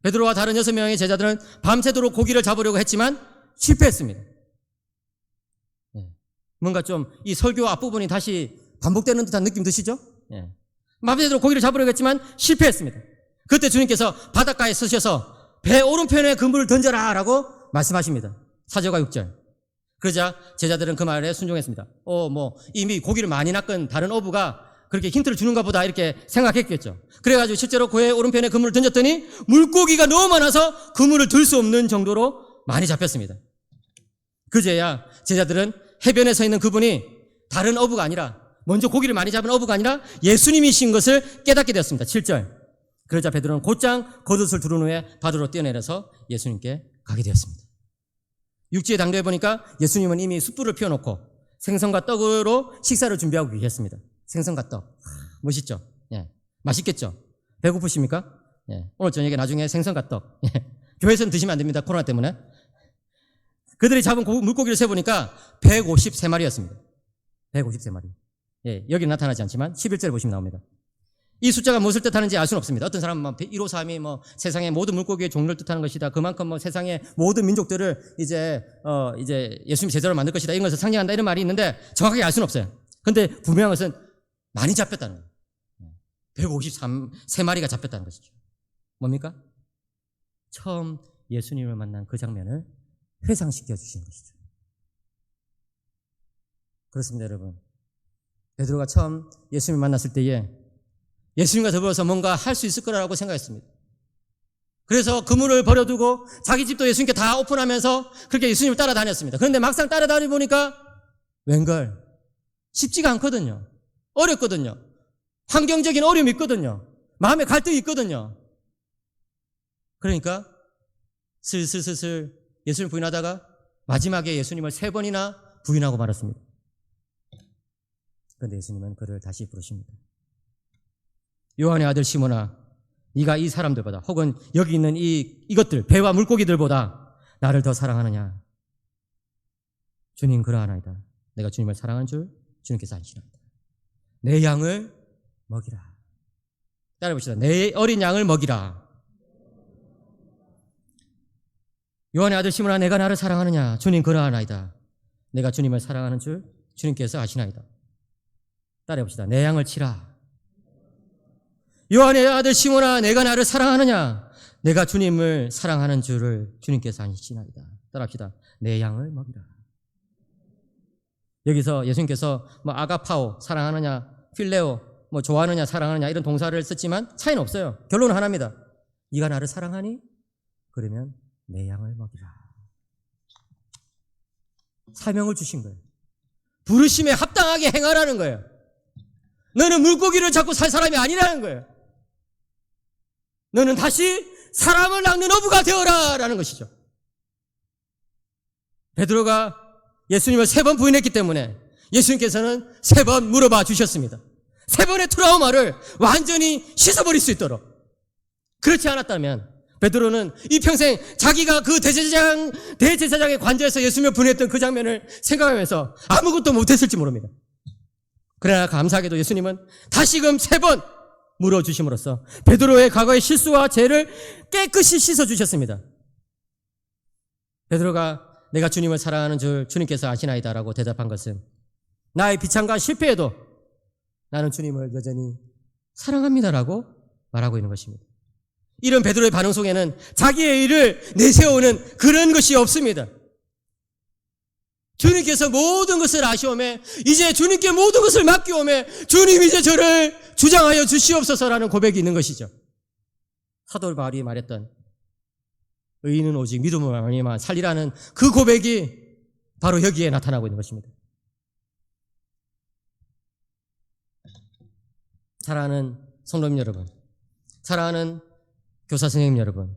베드로와 다른 6명의 제자들은 밤새도록 고기를 잡으려고 했지만 실패했습니다. 뭔가 좀 이 설교 앞부분이 다시 반복되는 듯한 느낌 드시죠? 밤새도록 고기를 잡으려고 했지만 실패했습니다. 그때 주님께서 바닷가에 서셔서 배 오른편에 그물을 던져라 라고 말씀하십니다. 4절과 6절. 그러자 제자들은 그 말에 순종했습니다. 이미 고기를 많이 낚은 다른 어부가 그렇게 힌트를 주는가 보다 이렇게 생각했겠죠. 그래가지고 실제로 그의 오른편에 그물을 던졌더니 물고기가 너무 많아서 그물을 들 수 없는 정도로 많이 잡혔습니다. 그제야 제자들은 해변에 서 있는 그분이 다른 어부가 아니라, 먼저 고기를 많이 잡은 어부가 아니라 예수님이신 것을 깨닫게 되었습니다. 7절. 그러자 베드로는 곧장 겉옷을 두른 후에 바다로 뛰어내려서 예수님께 가게 되었습니다. 6지에 당도해 보니까 예수님은 이미 숯불을 피워놓고 생선과 떡으로 식사를 준비하고 계셨습니다. 생선과 떡. 멋있죠? 맛있겠죠? 배고프십니까? 오늘 저녁에 나중에 생선과 떡. 교회에서는 드시면 안 됩니다. 코로나 때문에. 그들이 잡은 물고기를 세보니까 153마리였습니다. 153마리. 여기 나타나지 않지만 11절에 보시면 나옵니다. 이 숫자가 무엇을 뜻하는지 알 수는 없습니다. 어떤 사람은 153이 세상의 모든 물고기의 종류를 뜻하는 것이다. 그만큼 세상의 모든 민족들을 이제 예수님 제자로 만들 것이다. 이런 것을 상징한다. 이런 말이 있는데 정확하게 알 수는 없어요. 근데 분명한 것은 많이 잡혔다는 거예요. 153마리가 잡혔다는 것이죠. 뭡니까? 처음 예수님을 만난 그 장면을 회상시켜 주신 것이죠. 그렇습니다, 여러분. 베드로가 처음 예수님을 만났을 때에 예수님과 더불어서 뭔가 할 수 있을 거라고 생각했습니다. 그래서 그물을 버려두고 자기 집도 예수님께 다 오픈하면서 그렇게 예수님을 따라다녔습니다. 그런데 막상 따라다니 보니까 웬걸 쉽지가 않거든요. 어렵거든요. 환경적인 어려움이 있거든요. 마음의 갈등이 있거든요. 그러니까 슬슬 예수님을 부인하다가 마지막에 예수님을 3번이나 부인하고 말았습니다. 그런데 예수님은 그를 다시 부르십니다. 요한의 아들 시몬아, 네가 이 사람들보다 혹은 여기 있는 이것들 배와 물고기들보다 나를 더 사랑하느냐? 주님 그러하나이다. 내가 주님을 사랑하는 줄 주님께서 아시나이다. 내 양을 먹이라. 따라해봅시다. 내 어린 양을 먹이라. 요한의 아들 시몬아, 내가 나를 사랑하느냐? 주님 그러하나이다. 내가 주님을 사랑하는 줄 주님께서 아시나이다. 따라해봅시다. 내 양을 치라. 요한의 아들 시몬아, 내가 나를 사랑하느냐? 내가 주님을 사랑하는 줄을 주님께서 아시나이다. 따라합시다. 내 양을 먹이라. 여기서 예수님께서 아가파오, 사랑하느냐, 필레오, 좋아하느냐, 사랑하느냐 이런 동사를 썼지만 차이는 없어요. 결론은 하나입니다. 네가 나를 사랑하니? 그러면 내 양을 먹이라. 사명을 주신 거예요. 부르심에 합당하게 행하라는 거예요. 너는 물고기를 잡고 살 사람이 아니라는 거예요. 너는 다시 사람을 낚는 어부가 되어라 라는 것이죠. 베드로가 예수님을 3번 부인했기 때문에 예수님께서는 3번 물어봐 주셨습니다. 3번의 트라우마를 완전히 씻어버릴 수 있도록. 그렇지 않았다면 베드로는 이 평생 자기가 그 대제사장의 관저에서 예수님을 부인했던 그 장면을 생각하면서 아무것도 못했을지 모릅니다. 그러나 감사하게도 예수님은 다시금 3번 물어주심으로써 베드로의 과거의 실수와 죄를 깨끗이 씻어주셨습니다. 베드로가 내가 주님을 사랑하는 줄 주님께서 아시나이다 라고 대답한 것은 나의 비참과 실패에도 나는 주님을 여전히 사랑합니다라고 말하고 있는 것입니다. 이런 베드로의 반응 속에는 자기의 일을 내세우는 그런 것이 없습니다. 주님께서 모든 것을 아시오매 이제 주님께 모든 것을 맡기오매 주님 이제 저를 주장하여 주시옵소서라는 고백이 있는 것이죠. 사도 바울이 말했던 의인은 오직 믿음으로 말미암아 살리라는 그 고백이 바로 여기에 나타나고 있는 것입니다. 사랑하는 성도님 여러분, 사랑하는 교사 선생님 여러분,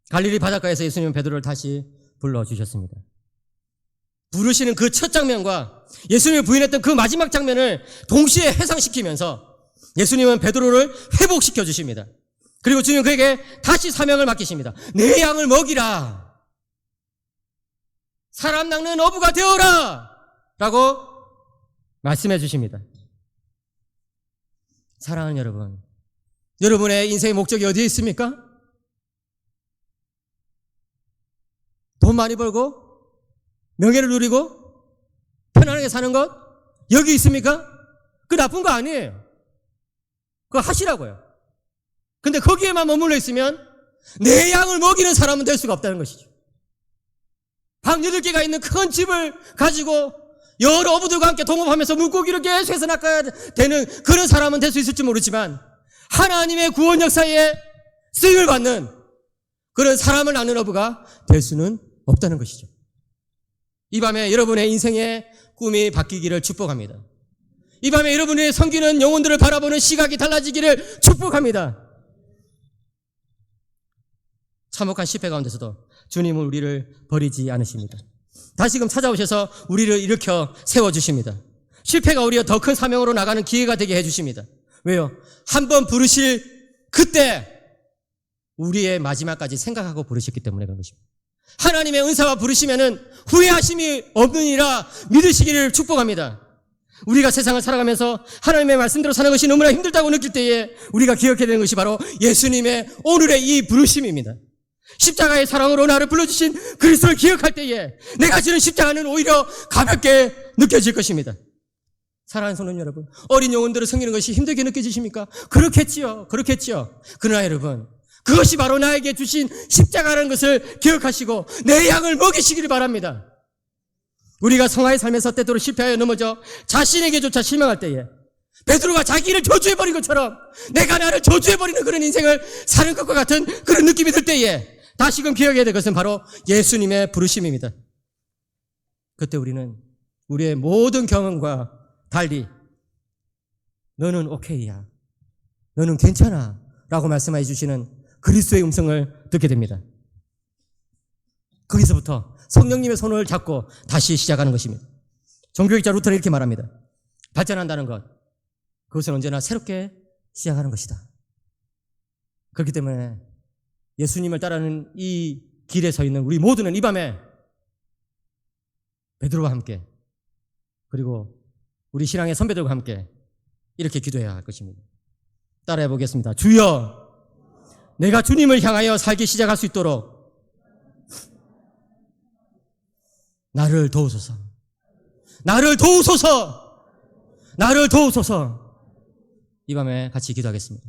갈릴리 바닷가에서 예수님은 베드로를 다시 불러주셨습니다. 부르시는 그 첫 장면과 예수님을 부인했던 그 마지막 장면을 동시에 해상시키면서 예수님은 베드로를 회복시켜 주십니다. 그리고 주님은 그에게 다시 사명을 맡기십니다. 내 양을 먹이라. 사람 낚는 어부가 되어라. 라고 말씀해 주십니다. 사랑하는 여러분, 여러분의 인생의 목적이 어디에 있습니까? 돈 많이 벌고 명예를 누리고 편안하게 사는 것? 여기 있습니까? 그 나쁜 거 아니에요. 그거 하시라고요. 근데 거기에만 머물러 있으면 내 양을 먹이는 사람은 될 수가 없다는 것이죠. 방 8개가 있는 큰 집을 가지고 여러 어부들과 함께 동업하면서 물고기를 계속해서 낚아야 되는 그런 사람은 될 수 있을지 모르지만 하나님의 구원 역사에 쓰임을 받는 그런 사람을 낚는 어부가 될 수는 없다는 것이죠. 이 밤에 여러분의 인생의 꿈이 바뀌기를 축복합니다. 이 밤에 여러분의 섬기는 영혼들을 바라보는 시각이 달라지기를 축복합니다. 참혹한 실패 가운데서도 주님은 우리를 버리지 않으십니다. 다시금 찾아오셔서 우리를 일으켜 세워주십니다. 실패가 오히려 더 큰 사명으로 나가는 기회가 되게 해주십니다. 왜요? 한번 부르실 그때 우리의 마지막까지 생각하고 부르셨기 때문에 그런 것입니다. 하나님의 은사와 부르시면은 후회하심이 없느니라 믿으시기를 축복합니다. 우리가 세상을 살아가면서 하나님의 말씀대로 사는 것이 너무나 힘들다고 느낄 때에 우리가 기억해야 되는 것이 바로 예수님의 오늘의 이 부르심입니다. 십자가의 사랑으로 나를 불러주신 그리스도를 기억할 때에 내가 지는 십자가는 오히려 가볍게 느껴질 것입니다. 사랑하는 성도 여러분, 어린 영혼들을 섬기는 것이 힘들게 느껴지십니까? 그렇겠지요. 그러나 여러분, 그것이 바로 나에게 주신 십자가라는 것을 기억하시고 내 양을 먹이시기를 바랍니다. 우리가 성화의 삶에서 때때로 실패하여 넘어져 자신에게조차 실망할 때에 베드로가 자기를 저주해버린 것처럼 내가 나를 저주해버리는 그런 인생을 사는 것과 같은 그런 느낌이 들 때에 다시금 기억해야 될 것은 바로 예수님의 부르심입니다. 그때 우리는 우리의 모든 경험과 달리 너는 오케이야, 너는 괜찮아 라고 말씀해 주시는 그리스도의 음성을 듣게 됩니다. 거기서부터 성령님의 손을 잡고 다시 시작하는 것입니다. 종교학자 루터는 이렇게 말합니다. 발전한다는 것, 그것은 언제나 새롭게 시작하는 것이다. 그렇기 때문에 예수님을 따르는 이 길에 서 있는 우리 모두는 이 밤에 베드로와 함께, 그리고 우리 신앙의 선배들과 함께 이렇게 기도해야 할 것입니다. 따라해 보겠습니다. 주여, 내가 주님을 향하여 살기 시작할 수 있도록 나를 도우소서. 나를 도우소서. 나를 도우소서. 이 밤에 같이 기도하겠습니다.